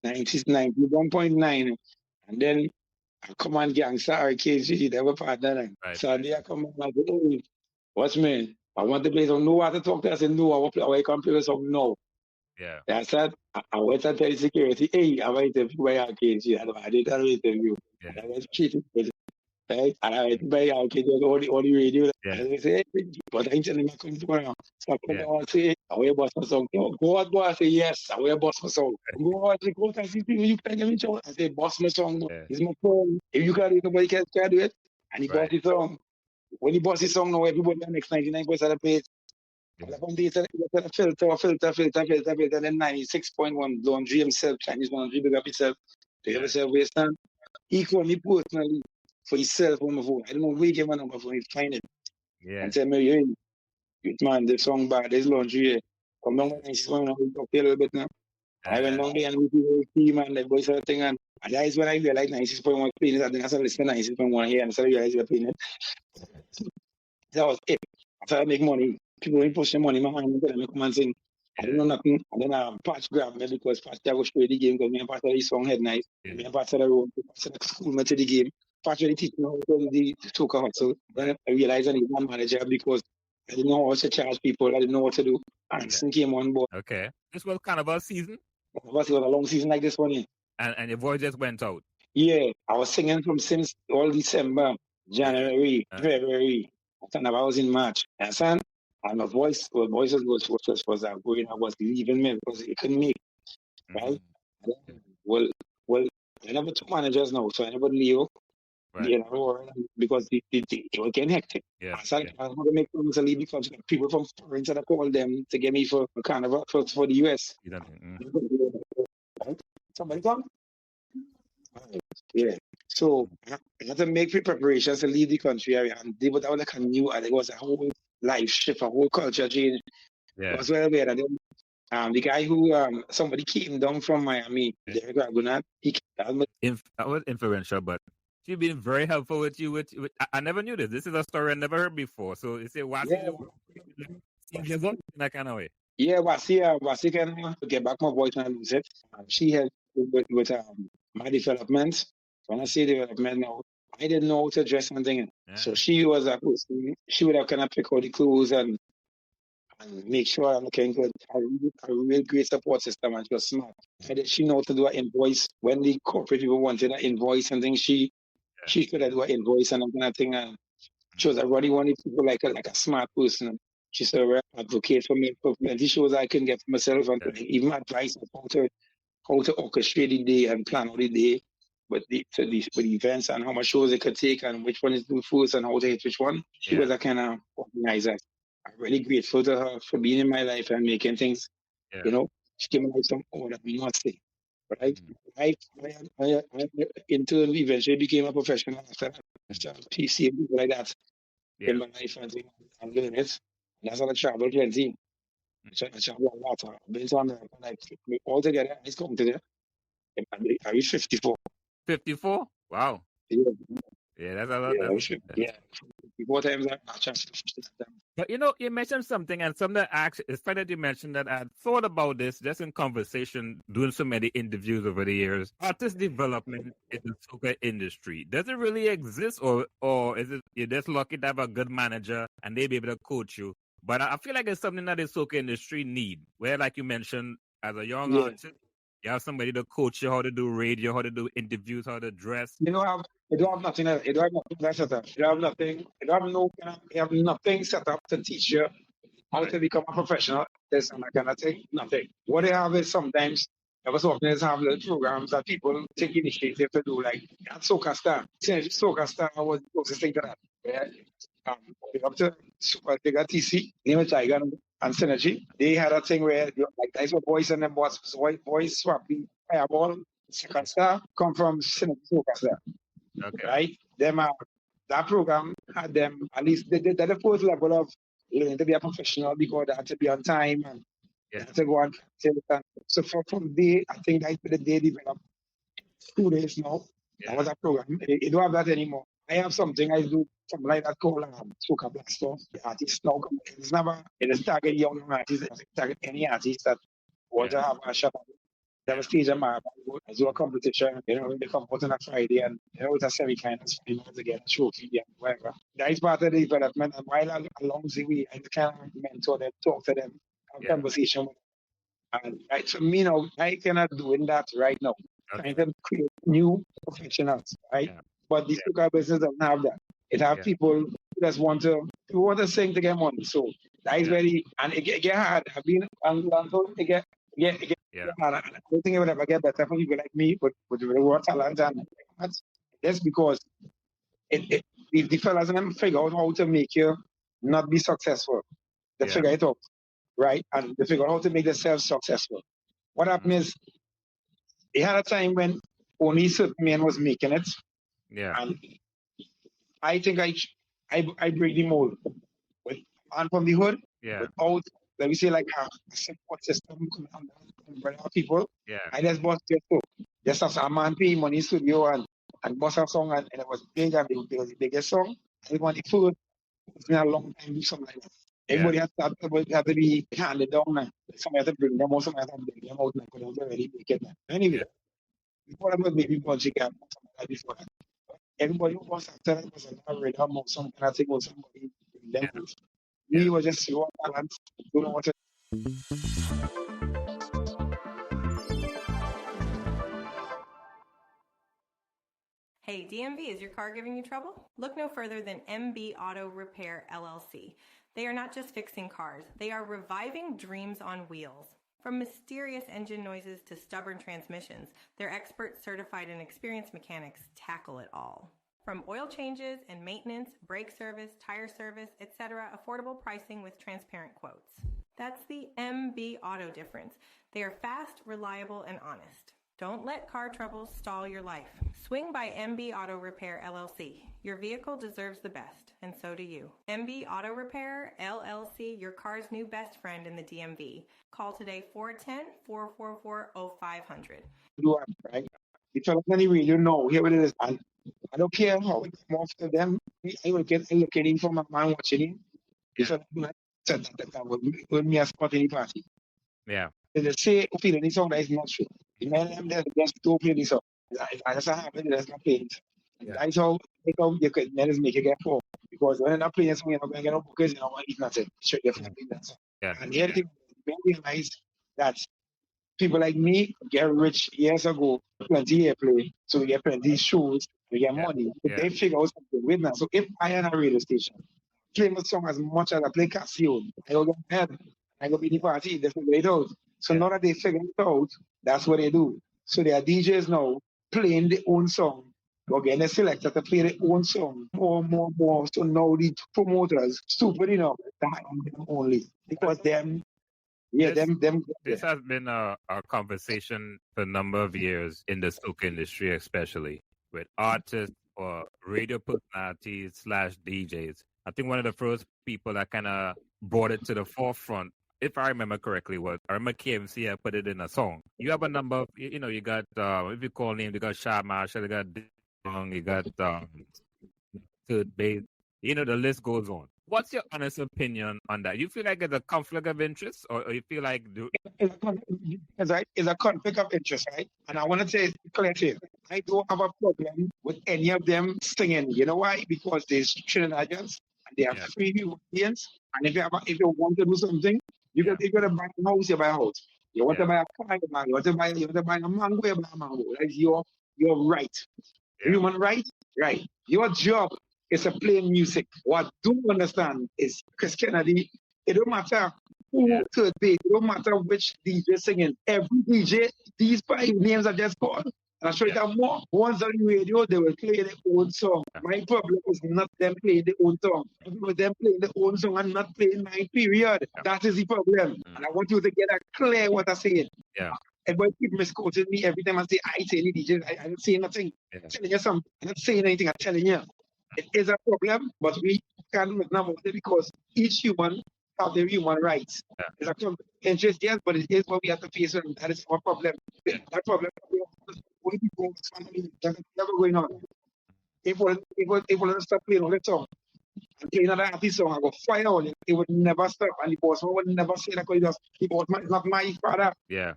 91.9. And then I come on gangster RKG, they were partner. So they come on and say, hey, what's me? I want to play some no to talk to. I said, no, I can't play some no. Yeah. I said, I went and tell the security, hey, I went to interview by RKG. I did an interview. And I was cheating. Right? And I went by RKG on the radio. And I said, hey, but I ain't telling me come to around. So I come down and say, I will boss my song. Go out, boy. I say, yes, I will boss my song. Go out, go and see people, you can get me show. I say, boss my song. It's my phone. If you can do it, nobody can do it. And he boss his song. When he boss his song now, everybody makes 99% of the page. Filter, and then 96.1 laundry himself, Chinese laundry, big up himself. To himself, waste time. He called me personally for himself on my phone. I don't know where he gave my number for him, find it. Yeah. And tell me, hey, man, the song bad, there's laundry here. Come down with 96.1, we'll talk a little bit now. I went down there and we do the team and the voice of the thing, and that is when I realized 96.1 playing it. I think I started listening to 96.1 here and I started realizing we're playing it. That was it. After I make money, people ain't push the money, my man, tell me come and sing. I don't know nothing. And then Patch grab me because Patch I was play the game because me and Patch the song head night. Me and Patch the road, Patch the school me to the game. Patch really teach me how to do the Soca hustle. Then I realized I need one manager because I didn't know how to charge people. I didn't know what to do. And Ting came on board. Okay. This was kind of a season? It was a long season like this one. Yeah. And your voice just went out? Yeah. I was singing from since all December, January, February. I was in March. And my voices was going. I was leaving me because it couldn't make. Right? Well, I never took managers now, so I never leave. Right. You know, because it was getting hectic. Yeah. I started to make plans to leave because people from foreign that I called them to get me for carnival for the US. Somebody come? Yeah. So I had to make preparations to leave the country area, and they were like a new, and it was a whole life shift, a whole culture change. Yeah. It was very weird. And then, the guy who somebody came down from Miami, Derek Ragunat, he I was influential, but she's been very helpful with you. With I never knew this. This is a story I never heard before. So you say, what's in that kind of way? Yeah, Wasi can get back my voice and lose it. She helped with my development. When I say development now, I didn't know how to dress something. Yeah. So she was a person, she would have kind of pick out the clothes and make sure I'm looking good. A real great support system, and she was smart. And she know how to do an invoice. When the corporate people wanted an invoice and things, she could do an invoice and that kind of thing. And she was everybody wanted people like a smart person. She's a real advocate for me for plenty shows I couldn't get for myself, and even advice on how to orchestrate the day and plan out the day with the events and how much shows it could take and which one is do first and how to hit which one. She was a kind of organizer. I'm really grateful to her for being in my life and making things. You know, she gave me like some order, we must say. Right? I internally eventually became a professional after that. PC and people like that in my life and doing it. That's how I travel plenty. I travel a lot. I've been on like altogether, I come to there. I reached 54. 54? Wow. Yeah. Yeah, that's a lot. Yeah. 54 times I changed. But you mentioned something, and something that actually, it's funny that you mentioned that. I thought about this just in conversation, doing so many interviews over the years. Artist development in the soca industry, does it really exist, or is it you're just lucky to have a good manager and they be able to coach you? But I feel like it's something that the soca industry need, where, like you mentioned, as a young artist, you have somebody to coach you how to do radio, how to do interviews, how to dress. You don't have nothing else. You don't have nothing set up. You don't have nothing. You have nothing set up to teach you how to become a professional. This and that kind of thing. Nothing. What they have is sometimes, every so often, is have little programs that people take initiative to do, like at Soca Star. Soca Star was the closest thing to that. Yeah. Up to Super Tiger TC, name it Tiger and Synergy. They had a thing where like guys were boys and them boys swapping fireball. Soca Star come from Synergy Soca Star. Okay. Right? That program had them at least they're the first level of learning to be a professional because they had to be on time and they had to go on. So from day, I think that's the day developed 2 days now. That was a program. They don't have that anymore. I have something I do, something like that called Soca Blaster. The artist now, it is target young artists, it's target any artist that want to have a shot. They have a stage of I do a competition, they come out on a Friday and it's a semi-finals to get a trophy and whatever. That is part of the development, and while along the way, I can mentor them, talk to them, have conversation with them. And for me now, I cannot doing that right now. I can create new professionals, right? Yeah. But the soca business doesn't have that. It have people who just want to sing to get money. So that is very, and it get hard. I've been and so it get hard. I don't think it would ever get better for people like me, but with the reward talent and that's because the fellas and them figure out how to make you not be successful. They figure it out, right? And they figure out how to make themselves successful. What happened is, they had a time when only certain men was making it. Yeah. And I think I break the mold. With man from the hood, without, let me say, like a support system for people. Yeah. I just bought just as a man pay money studio and bought a song and it was big and it was the biggest song. I want the food It's been a long time to do something like that. Everybody has to be handed down now. Somebody has to bring them out, somebody has to bring them out now because they're already make it now. Anyway, before that was maybe Bunch again, something like that before that. Everybody who was after that was a rhythm or some kind of thing or somebody bring them out. We were just raw talent, don't know what to. Hey, DMV, is your car giving you trouble? Look no further than MB Auto Repair LLC. They are not just fixing cars, they are reviving dreams on wheels. From mysterious engine noises to stubborn transmissions, their expert, certified, and experienced mechanics tackle it all. From oil changes and maintenance, brake service, tire service, etc., affordable pricing with transparent quotes. That's the MB Auto difference. They are fast, reliable, and honest. Don't let car troubles stall your life. Swing by MB Auto Repair LLC. Your vehicle deserves the best, and so do you. MB Auto Repair LLC, your car's new best friend in the DMV. Call today 410-444-0500. Do it, right? If you're on the radio, no, here it is. And I don't care how it comes after them. I will get looking for my man watching it. If I do that will me a spot in the party. Yeah. They say, okay, this song that is not true. The man them there just to play this song. I just happen that's not playing it. That's how you could manage make it get poor. Because when you're not playing song, you're not going to get no bookers, you know, eat nothing. Sure, you have to play that song. Yeah. And the other thing, we realize that people like me get rich years ago, plenty airplay, so we get plenty shows, we get money. But they figure out something with now. So if I had a radio station, play my song as much as I play Cassi, I go get ahead. I go be the party, they figure it out. So now that they figure it out, that's what they do. So there are DJs now playing their own song, or getting a selector to play their own song more. So now the promoters, stupid enough, to hire them only. Because them. This has been a conversation for a number of years in the soca industry, especially with artists or radio personalities / DJs. I think one of the first people that kind of brought it to the forefront, if I remember correctly, was I remember KMC had put it in a song. You have a number of, you got, if you call names, you got Shah Marshall, you got Dong, you got Third Base, the list goes on. What's your honest opinion on that? You feel like it's a conflict of interest, or you feel like it's a conflict of interest, right? And I want to say clearly, I don't have a problem with any of them singing. You know why? Because they're Trinidadians and they are free audience. And if you want to do something, you got to buy a house, you buy a house. You want to buy a car, you want to buy a mango, you buy a mango. That's your right. Human right? Right. Your job is to play music. What I do understand is Chris Kennedy, it don't matter who third base, it don't matter which DJ singing. Every DJ, these 5 names I just called, and I'll show you that more. Once on the radio, they will play their own song. My problem is not them playing their own song. It was them playing their own song and not playing my period. That is the problem. And I want you to get that clear what I'm saying. Yeah. Everybody keep misquoting me every time I say I say any DJ. I don't say nothing. I'm telling you something. I'm not saying anything. I'm telling you. It is a problem, but we can't do it now because each human have their human rights. It's a conflict of interest, yes, but it is what we have to face, and that is our problem. That problem that's never going on. If we stop playing all the song and playing another artist song, I go fire on it. It would never stop, and the boss would never say that because he was not my father. Yeah.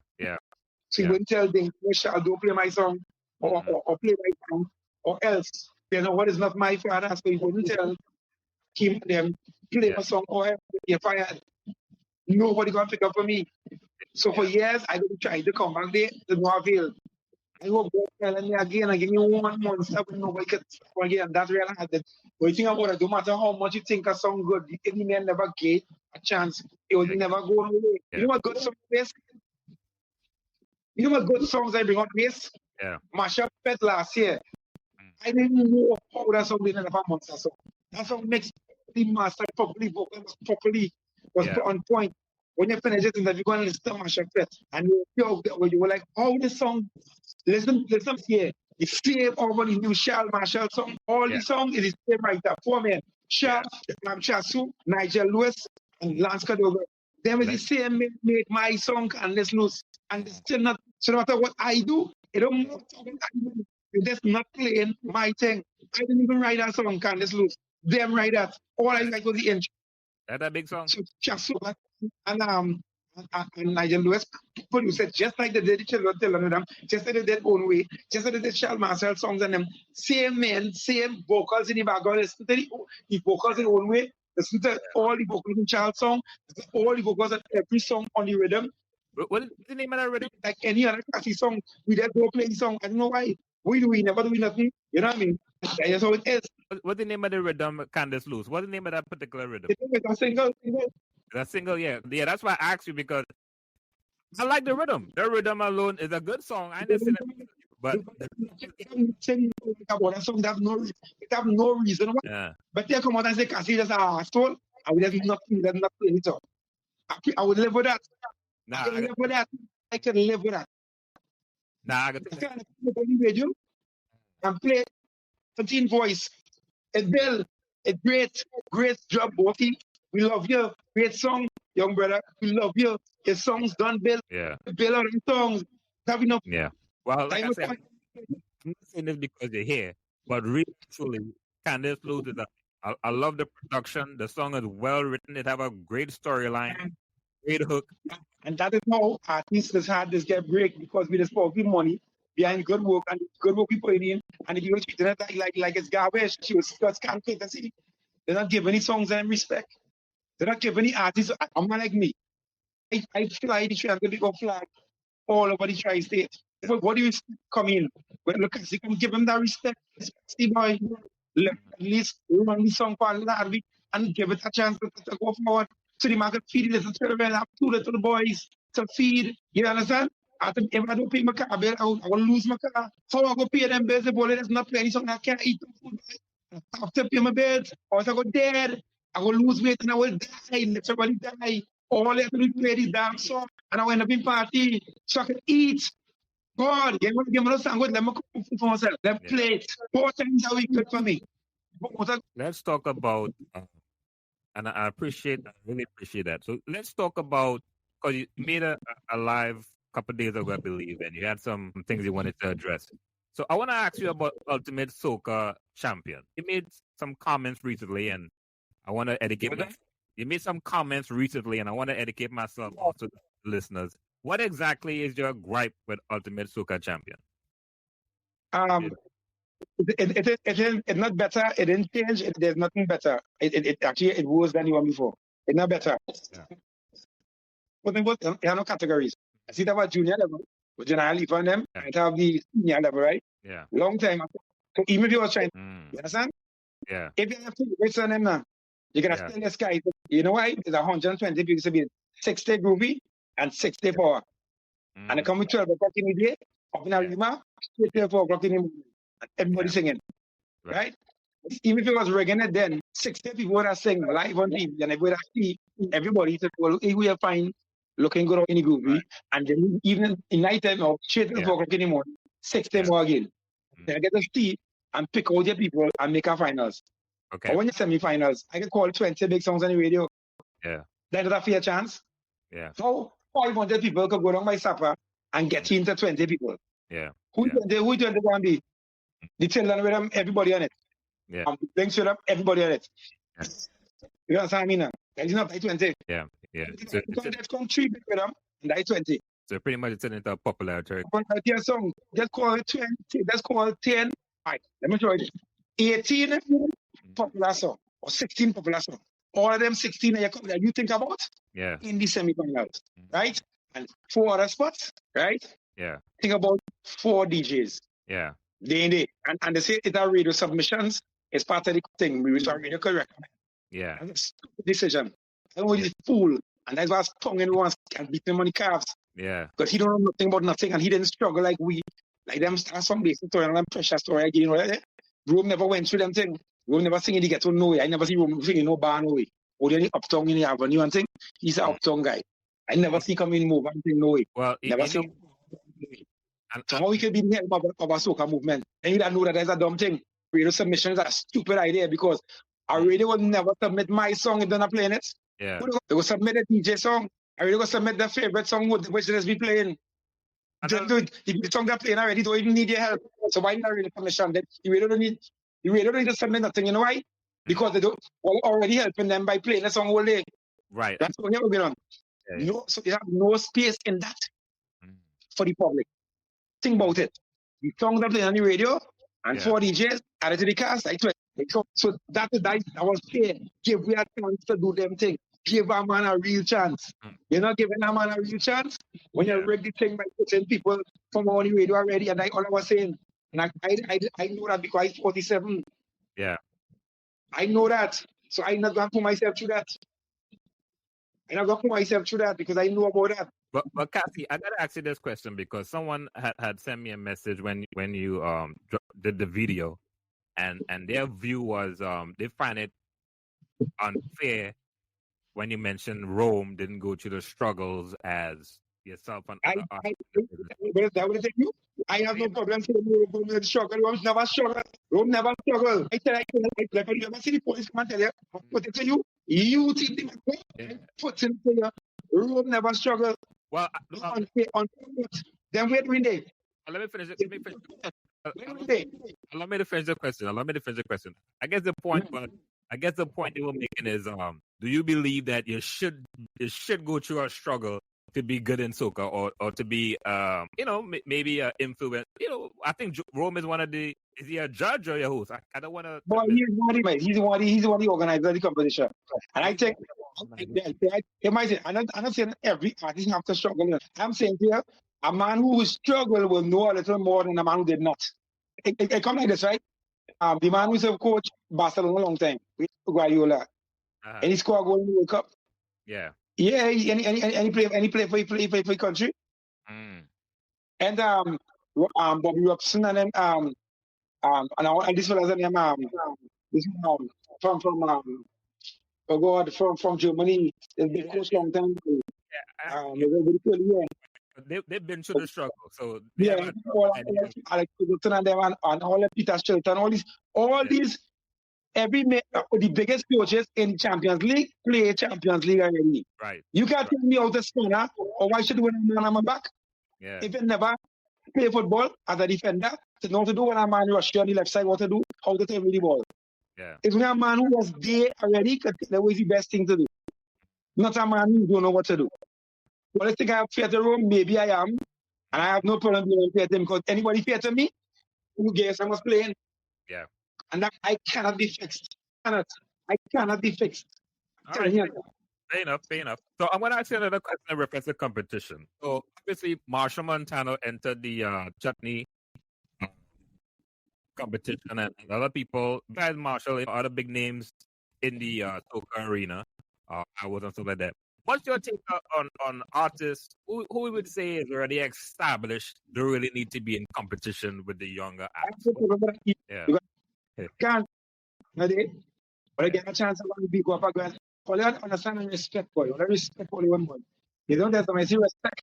So he wouldn't tell them, "Shall don't play my song or play my song or else." You know what is not my father, so he wouldn't tell him them play my song or you're fired. Nobody gonna pick up for me. So for years I been trying to come back there to no avail. I hope God telling me again and give me 1 month stop and nobody can stop again. That's real hard. But you think about it, no matter how much you think a song good, the enemy man never get a chance. It will never go away. You know what good songs is? You know what good songs I bring on this? Mashup Pet last year. I didn't know how that song didn't have a monster song. That song makes the master properly, vocals properly, was put on point. When you finish it, you're going to listen to Mashup Pet. And you were like, oh, this song, listen here. The same over the new Charles Marshall song. All the songs is the same writer. 4 men. Charles, Chasu, Nigel Lewis, and Lance Cadover. Them is the same make my song and let's lose. And still not, so no matter what I do, it don't matter what I do. That's not playing my thing. I didn't even write that song, Candace Lose. Them right that. All I like was the intro. That's a big song. So just so and Nigel Lewis produced it just like they did the Children Tell them, just like they did Own Way, just like they did Charles Marcel songs and them. Same men, same vocals in the background. Listen to the vocals in Own Way. Listen to all the vocals in Charles' song. All the vocals in every song on the rhythm. What is the name of that rhythm? Like any other Cassi song, we just go play the song. I don't know why. We never do nothing. You know what I mean? That's how it is. What's the name of the rhythm, Candace Lewis? What's the name of that particular rhythm? It's a single. That single, yeah. Yeah, that's why I asked you because I like the rhythm. The rhythm alone is a good song. I understand it, but about a song that have no reason why. yeah. But they come out and say Cassi just a asshole. I would have nothing that not play it up. I would live with that. Nah, I can live with that. I can live with that. I got I can put on the radio and play 13 voice. It Bill, it great job, Bothi. We love you. Great song, young brother. We love you. Your songs done, Bill. yeah. Bill on songs. Have enough Yeah. Well, like time. I said, I'm not saying this because you're here, but really, truly, Candace Lewis is I love the production. The song is well written. It have a great storyline, great hook. And that is how artists has had this get break because we just put good money behind good work and good work we put in. And if you treat it like it's garbage, she was just can't fit and see. They're not giving any songs and respect. They're not giving any artists. I'm not like me. I fly the train and go flag all over the tri-state. But what do you come in? Well, look, you can give them that respect. See, boy, at least run the song for that week and give it a chance to go forward. So the market feed little children, have 2 little boys to feed. You understand? If I don't pay my car bill, I will lose my car. How I go pay them bills? The boy that's not playing something I can't eat the food. I have to pay my bills. Or if I go dead, I will lose weight and I will die. Literally die. All I have to do is play this damn song and I will end up in party so I can eat. God, you want to give me a song? Let me cook food for myself. Let me play it. 4 times a week good for me. Let's talk about, and I really appreciate that. So let's talk about, because you made a live a couple of days ago, I believe, and you had some things you wanted to address. So I want to ask you about Ultimate Soca Champion. You made some comments recently, and I want to educate myself. You made some comments recently, and I want to educate myself, also the listeners. What exactly is your gripe with Ultimate Soca Champion? It's not better. It didn't change. There's nothing better. It actually it worse than you were before. It's not better. Yeah. But there are no categories. I see that about junior level, but generally for them, Yeah. it have the senior level, right? Yeah. Long time. So even if you was trying, you understand? Yeah. If you have to wait on them now, you can Yeah. still the sky. You know why? It's 120 people to be 60 groovy and 60 power. And they come with 12 o'clock in the day, up in Alima, straight till 4 o'clock in the morning. And everybody singing. Right? Even if it was reggae then, 60 people would sing live on TV and everybody see everybody said, well, we are fine, looking good in the groovy. And then even in night time or straight till 4 o'clock in the morning, 60 more again. Then I get to see and pick out your people and make our finals. Okay. Or when you semi-finals, I can call 20 big songs on the radio. Yeah. Then that's a fair chance. Yeah. How 500 people could go down by Sapa and get into 20 people? Yeah. Who Yeah. 20 going to be? The children with them, everybody on it. Yeah. The links with them, everybody on it. Yeah. You understand what I mean? Now? That's not by 20. Yeah. Yeah. So, Let's come 3 big with them, and that's 20. so pretty much it's into a popular territory. One idea song, just call it 20, just call it 10. All right, let me show you. 18 popular song, or 16 popular song. All of them 16 that you think about Yeah. in the semi-finals, right? And 4 other spots, right? Yeah. Think about 4 DJs. Yeah. Day in day. And they say it's our radio submissions. It's part of the thing. We will radio correct. Yeah. And it's a stupid decision. I know he's a fool. And that's why his tongue and once can beat him on the calves. Yeah. Because he don't know nothing about nothing and he didn't struggle like we. Like them start some basic story and them pressure story again. You know, Rome never went through them thing. Rome never sing in the ghetto no way. I never see Rome singing no bar no way. Only any uptown in the avenue and thing. He's an uptown guy. I never see come in move and thing no way. Well, Never see. and, So how we can be the help of a soca movement? And you don't know that there's a dumb thing. Radio submission is a stupid idea because I really would never submit my song if they're not playing it. yeah. They will submit a DJ song. I really go submit their favorite song which they be playing. And Just do it. If the song they're playing already don't even need your help. So why not really submission? Then you really don't need to submit nothing. You know why? because they don't already helping them by playing the song all day. Right. That's what we're going on. Yeah. No, so they have no space in that for the public. Think about it. The songs are playing on the radio, and for DJs added to the cast. So that I was saying, give we a chance to do them thing. Give a man a real chance. You're not giving a man a real chance when you rig the thing by putting people from on the radio already. And all I was saying, and I know that because I'm 47. Yeah. I know that. So I'm not going to put myself through that. I'm not going to put myself through that because I know about that. But Cassie, I gotta ask you this question because someone had sent me a message when you did the video, and their view was they find it unfair when you mentioned Rome didn't go through the struggles as yourself and other artists. That would you. I have no problem saying Rome struggle. Rome never struggle. Rome never struggle. I like when you ever see the police come and tell you, put it to you, you think they put it to you. Rome never struggle. Well, then we're doing that. Let me finish it. Allow me to finish the question. I guess the point they were making is, do you believe that you should go through a struggle to be good in soca or to be, maybe influence? I think Rome is one of the. Is he a judge or your host? I don't want to. But he's one of the organizers of the competition, and I think. I'm not saying every artist have to struggle. I'm saying here, a man who struggled will know a little more than a man who did not. It comes like this, right? The man who's a coach Barcelona a long time, with Guardiola, and he scored a goal in the World Cup. Yeah. Yeah, any play for the country. And Bobby Robson and then and this was name this from Germany. They've been coached long time. They've been through the struggle, so Alex Ferguson and them and all the Peter Shilton, all these the biggest coaches in Champions League play Champions League already. Right. You can't tell me how to spanner or why should when a man on my back. Yeah. If you never play football as a defender, to know to do when a man rush you on the left side, what to do, how to take the ball. Yeah. If a man who was there already, that was the best thing to do. Not a man who don't know what to do. Well, I think I have fear to Rome, maybe I am. And I have no problem being fear to him because anybody fear to me, who guess I was playing. Yeah. And that I cannot be fixed. I cannot be fixed. All right. Fair enough. So I'm going to ask you another question in reference to competition. So obviously, Marshall Montano entered the chutney competition, and other people, besides Marshall, other big names in the soca arena. I was on something like that. What's your take on artists who we would say is already established, they really need to be in competition with the younger acts? Yeah. Can't. But I get a chance to be go up again. All you understand and respect for you. Respect for one boy. You don't have to respect.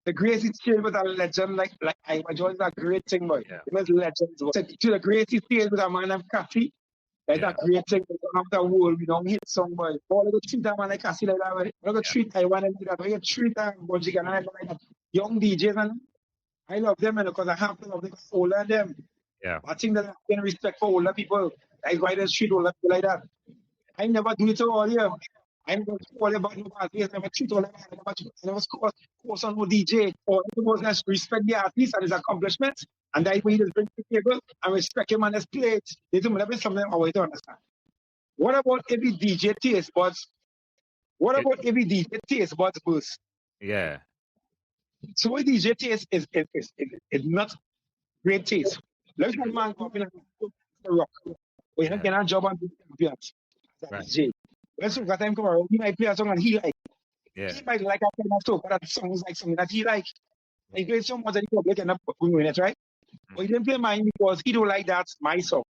The greatest chill with a legend like I enjoy that great thing, boy. Yeah. It was legends. To the greatest chill with a man of Cassi. Like that great thing after world, we don't hit song, boy. All of the treat a man like Cassi like that, boy. All the treat I want to do that. You treat a bunch of like that. Young DJs and I love them because I have to love them older them. Yeah. I think that I can respect for older people. Like why they treat older people like that. I never do it to all here. I never call about no parties. I never treat all of them. I never course on no DJ. All I do is respect the artist and his accomplishments. And that way he just bring to the table and respect him and his plate. They do something I want to understand. What about every DJ taste buds? What about every DJ taste buds boost? Yeah. So what DJ taste is not great taste. Let's have a man go up in a rock. Or you get a job on the champions. Right. DJ. When Soca time come around, he might play a song and he like. Yeah. He might like a kind of soca that song is like something that he like. He plays so much that the public end up going it, right? But he didn't play mine because he don't like that my song.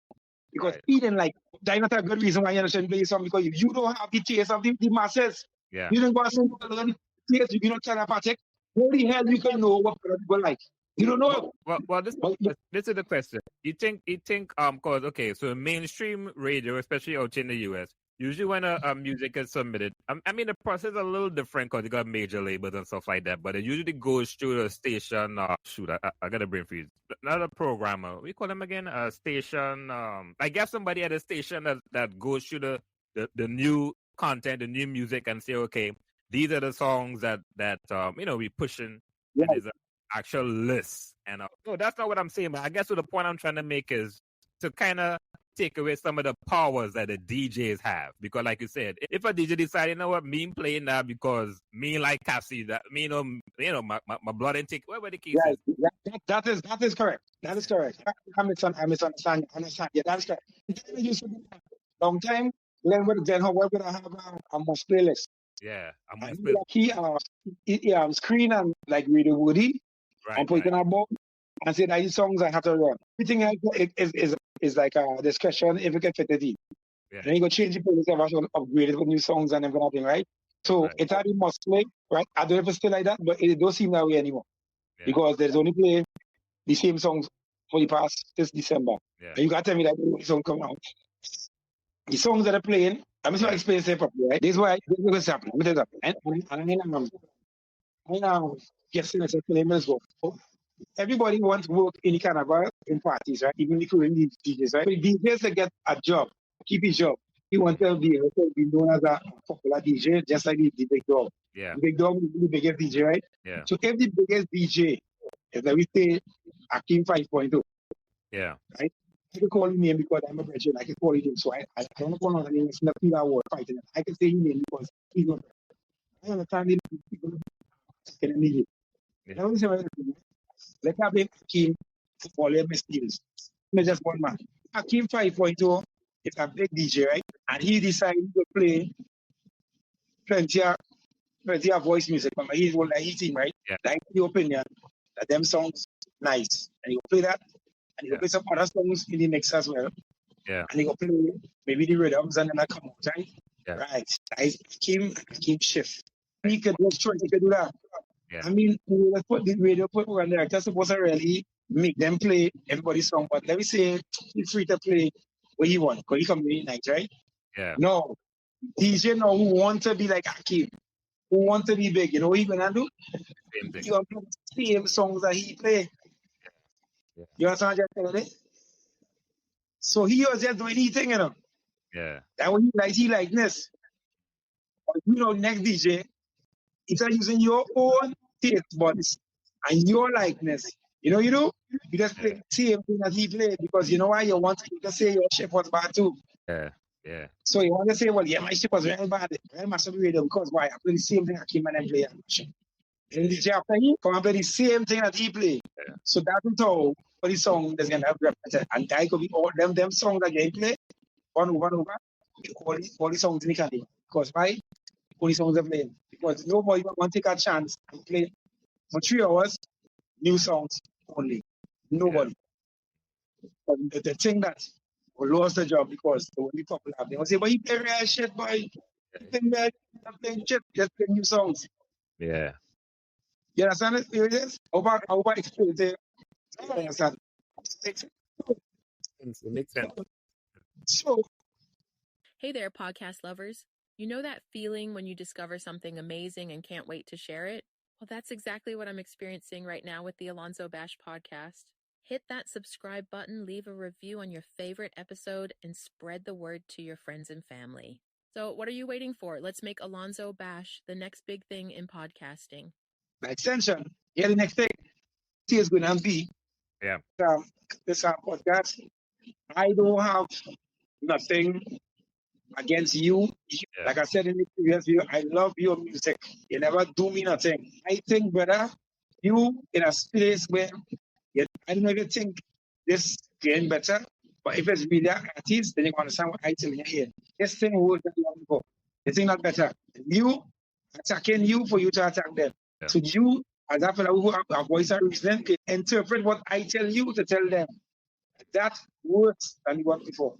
Because he didn't like that's not a good reason why you understand play song because if you don't have the taste of the masses, you didn't go and sing the taste, you don't tell a party. How the hell you can know what people like? You don't know. Well, this is the question. You think, cause okay, so mainstream radio, especially out in the US, Usually when a music is submitted, I mean, the process is a little different because you got major labels and stuff like that, but it usually goes through the station. I got a brain freeze. Not a programmer. We call them again a station. I guess somebody at a station that goes through the new content, the new music, and say, okay, these are the songs that we pushing, and there's an actual list. And no, that's not what I'm saying. But I guess what the point I'm trying to make is to kind of take away some of the powers that the DJs have. Because like you said, if a DJ decide, you know what, me playing that because me like Cassi, that me my blood intake, whatever the case is. That is correct. That is correct. I misunderstand. Yeah, that is correct. It used to be long time. Then what would I have a most playlist? Yeah, I'm screen and like Radio Woody, right, and put it on a board and say that these songs I have to run. Everything else is like a discussion if you can fit it in. Yeah. Then you go change the playlist and upgrade it with new songs and everything, right? So it's a must play, right? I don't know if it's still like that, but it don't seem that way anymore. Yeah. Because there's only play the same songs for the past this December. Yeah. And you gotta tell me that the song come out. The songs that are playing, I'm just going to explain it properly, right? This is what's happening. Let me tell you that. And yesterday, I said, let's go. Everybody wants to work in the carnival, in parties, right? Even including the DJs, right? So the DJs to get a job, keep his job. He wants to be known as a popular DJ, just like the big dog. Yeah. The big dog is the biggest DJ, right? Yeah. So if the biggest DJ is, like we say, Akim 5.0, yeah, right? I can call him name because I'm a virgin. I can call him. So I don't call him name. It's nothing that word fighting. I can say his name because he's not. I understand him. People can need it. I want to say what I'm saying. Let's have him Akim for all their misdeals. Not just one man. Akim 5.0 is a big DJ, right? And he decided to play plenty of voice music. He's one like eating, right? Yeah. Like the opinion that them songs nice. And he will play that. And he will play some other songs in the mix as well. Yeah. And he will play maybe the rhythms and then I come out, right? Yeah. Right. I keep shift. He could just try to do that. Yeah. I mean, let's put the radio program there. That's supposed to really make them play everybody's song. But let me say, he's free to play what he wants. Because he come in night, right? Yeah. No. DJ now who want to be like Akim, who want to be big, you know what he gonna do? Same thing. He gonna play the same songs that he play. Yeah. You understand what I'm saying? So he was just doing anything, you know. Yeah. That when he like this. But you know, next DJ, it's using your own taste buds and your likeness. You know, you just play the same thing that he played because you know why you want to say your ship was bad too. Yeah. Yeah. So you want to say, well, yeah, my ship was real bad. Real massive radio because why? I play the same thing I came and play. And the DJ after him come and play the same thing that he played. Yeah. So that's how for the song that's gonna help represent. And that could be all them songs that they play one over. All the songs in the candy. Because why? Only songs are playing. Because nobody want to take a chance and play for 3 hours, new songs only. Nobody. Yeah. But the thing that will lose the job because they will be popular. They will say, but you play real shit, boy. You think that you're playing shit, just play new songs. Yeah. You understand it? Yes? How about explain it? I understand. It makes sense. So, hey there, podcast lovers. You know that feeling when you discover something amazing and can't wait to share it? Well, that's exactly what I'm experiencing right now with the Alonzo Bash podcast. Hit that subscribe button, leave a review on your favorite episode, and spread the word to your friends and family. So what are you waiting for? Let's make Alonzo Bash the next big thing in podcasting. By extension, the next thing is going to be this podcast. I don't have nothing against you. Yeah. Like I said in the previous video, I love your music. You never do me nothing. I think, brother, you in a space where I don't know if you think this getting better, but if it's really an artist, then you understand what I tell you here. This thing works that long ago. This thing not better. You attacking you for you to attack them. Yeah. So you, as a fellow who have a voice of reason, can interpret what I tell you to tell them. That works than the one before.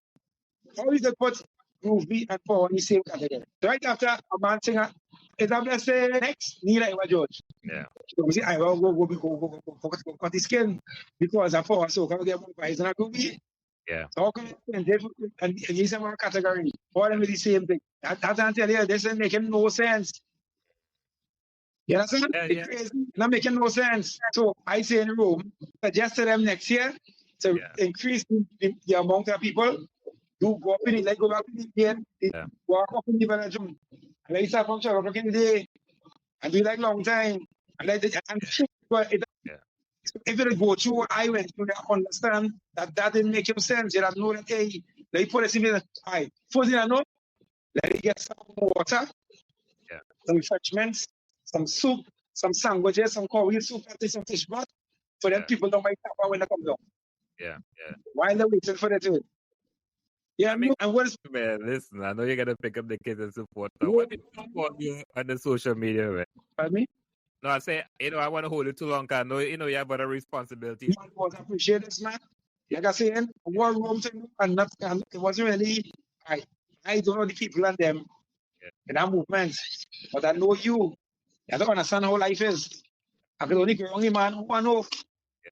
How is the put Groovy and Power in the same category? Right after a man singer, is that let's say next, Nila Iwa George. Yeah. So we say, I will go cut his skin because I Power so can we get more prize and a Groovy? Yeah. So how come and he's in one category? All of them is the same thing. That's what I'm telling you. This is making no sense. You understand? It's crazy. Not making no sense. So I say in Rome, suggest to them next year to increase the amount of people who go up in it, like go back to the game, walk up in the village, and like start from 12 o'clock in the day, and do like long time. And like and but if you go through what I went through, you understand that didn't make him sense. You don't know that, hey, they put it in the eye. First thing I know, let it get some water, some refreshments, some soup, some sandwiches, some curry soup, some fish broth, for them people don't make that when they come down. Yeah. While they're waiting for the two. Yeah, and what is man, listen, I know you're gonna pick up the kids and support them. What people support you on the social media, man? Pardon me? No, I say, I want to hold it too long because I know, you have other responsibility. I appreciate this, man. Like I said, one room thing, and it wasn't really, I don't know the people and them in that movement, but I know you. I don't understand how life is. I can only go only man who I know.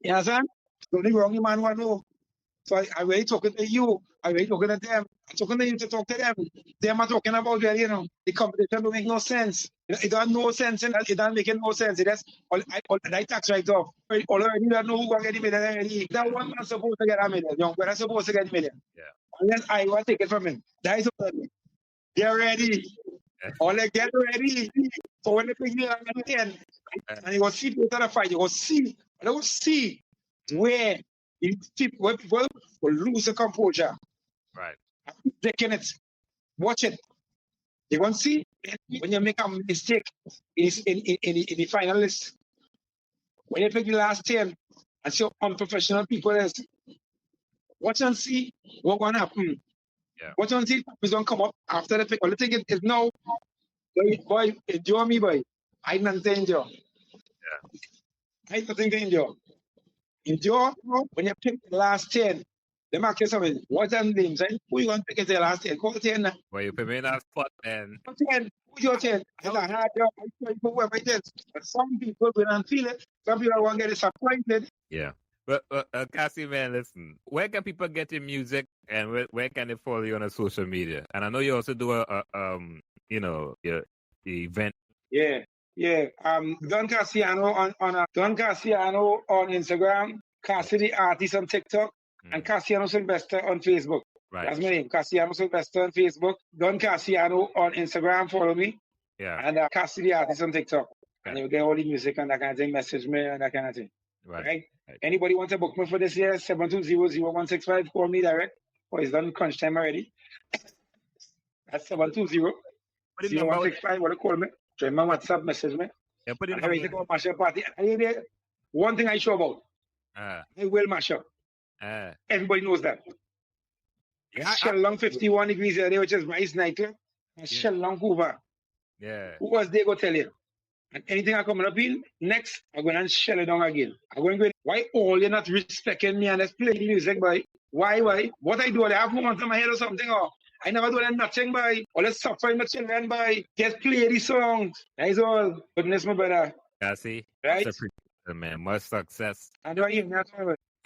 You understand? Only go only man who I know. So I really talking to you. I really talking to them. I'm talking to you to talk to them. Them are talking about the competition don't make no sense. It doesn't no sense. It doesn't make no sense. It is I tax right off. Already don't know who going to get the million already. That one man supposed to get a million. Young man supposed to get a million. Yeah. Unless I want to take it from him. That is what get ready. All they get ready. So when they pick you up again, and you go see people that fight, you go see. You go see where people will lose the composure. Right. Taking it. Watch it. You want to see when you make a mistake in the finalists. When you pick the last 10 and see how unprofessional people is. Watch and see what's going to happen. Yeah. Watch and see who's going to come up after the pick. All the thing is now, boy, endure me, boy. I don't danger. Yeah. I don't danger. Endure when you pick the last 10. They mark you something. What's the names? Who you going to pick at the last 10? Call 10 now. Well, you put me in that spot then. 10. Who's your 10? It's a hard job. I tell you whoever it is. But some people will not feel it. Some people will get disappointed. Yeah. But Cassi, man, listen. Where can people get your music, and where can they follow you on the social media? And I know you also do your event. Yeah. Don Cassiano Don Cassiano on Instagram, Cassi the artist on TikTok, and Cassiano Sylvester on Facebook. Right. That's my name, Cassiano Sylvester on Facebook. Don Cassiano on Instagram, follow me. Yeah. And Cassi the artist on TikTok. Okay. And you get all the music and that kind of thing, message me and that kind of thing. Right. Anybody want to book me for this year? 720-0165. Call me direct. Oh, it's done crunch time already. That's 720-0165. Want to call me? Join my WhatsApp, message me. Yeah, put it I'm ready to go mash up party. One thing I sure about. I will mash up. Everybody knows that. Shellong 51 degrees a day, which is nice nightclub. Shellong Hoover. Yeah. Who was they go tell you? And anything I coming up in, next, I'm going to shell it down again. I'm going to go, why all you're not respecting me and let's play the music, boy? Why? What I do, I have moments in my head or something, or I never do nothing, boy. Or let's suffer my children, boy. Just play the songs. That's all. Goodness, my brother. Cassi, right? Man, much success. I don't even know.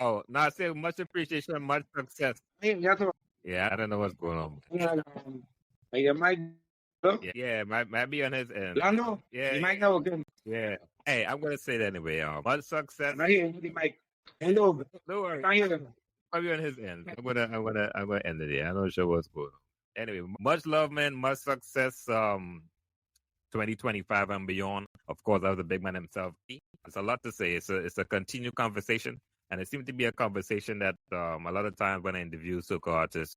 Oh, no, I say much appreciation, much success. Yeah, I don't know what's going on. Yeah, might be on his end. Lando, yeah, you might know again. Yeah. Hey, I'm gonna say that anyway. Much success. I hear the mic. Hello. Don't worry. I hear him. Probably on his end. I'm gonna end it here. I'm not sure what's going on. Anyway, much love, man. Much success. 2025 and beyond. Of course, that was the big man himself. It's a lot to say. It's a continued conversation, and it seems to be a conversation that a lot of times when I interview soca artists,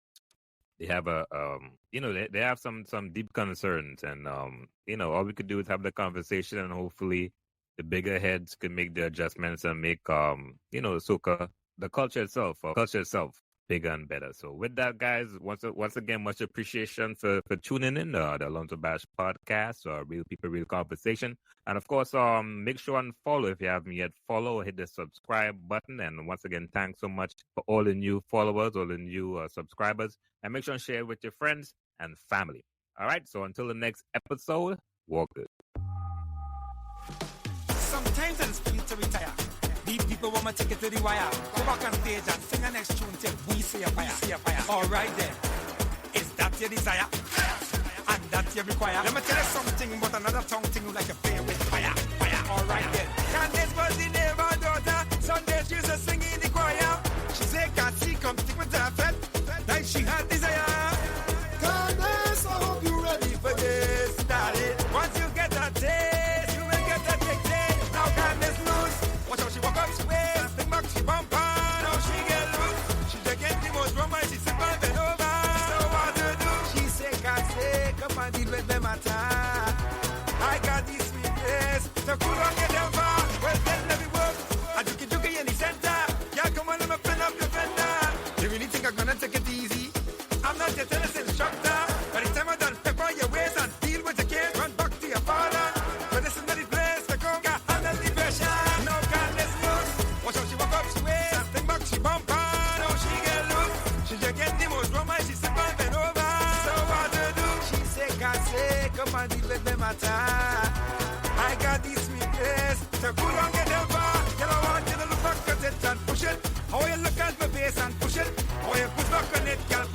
they have they have some deep concerns, and all we could do is have the conversation, and hopefully the bigger heads can make the adjustments and make soca, the culture itself bigger and better. So with that, guys, once again, much appreciation for tuning in the Alonzo Bash podcast, Real People, Real Conversation. And of course, make sure and follow if you haven't yet. Follow, hit the subscribe button. And once again, thanks so much for all the new followers, all the new subscribers. And make sure and share it with your friends and family. All right, so until the next episode, walk good. Sometimes it's good to retire. These people want me take it to the wire. Go back on stage and sing the next tune till we see a fire. Alright then, is that your desire? And that you require? Let me tell you something about another tongue thing like a play with fire. Alright then, Candace was the neighbor daughter. Sunday she's a singing in the choir. She said, Cassi, come stick with her fed. Like she had desire. Candace, I hope you're ready for this, darling. Once you get a taste, you will get a taste. Now Candace loose. Watch how she walk up, she waist. Think back, she bump on. Now she get loose. She taking the most rum and she sip and bend over. So what to do? She say, Cassi, come and deal with them matter. I got this sweet place. So cool on get them far. Well, then let me work. I juki in the center. Yeah, come on, let me pen up your fender. You really think I'm gonna take it easy? I'm not your tennis instructor. By the time I'm done, pepper your waist and deal with the kid. Run back to your father. But this is not the place. The conga handle the pressure. No Candace loose. Watch how she walk up, she waist. Think back, she bump on. Now she get loose. She just get the most rum and she sip and bend over. So what to do? She say, Cassi, come and deal with them matter. I got this sweet place. So cool on get them far. Girl, I want you to look back at it and push it. How you look at my face and push it. How you push back on it, girl.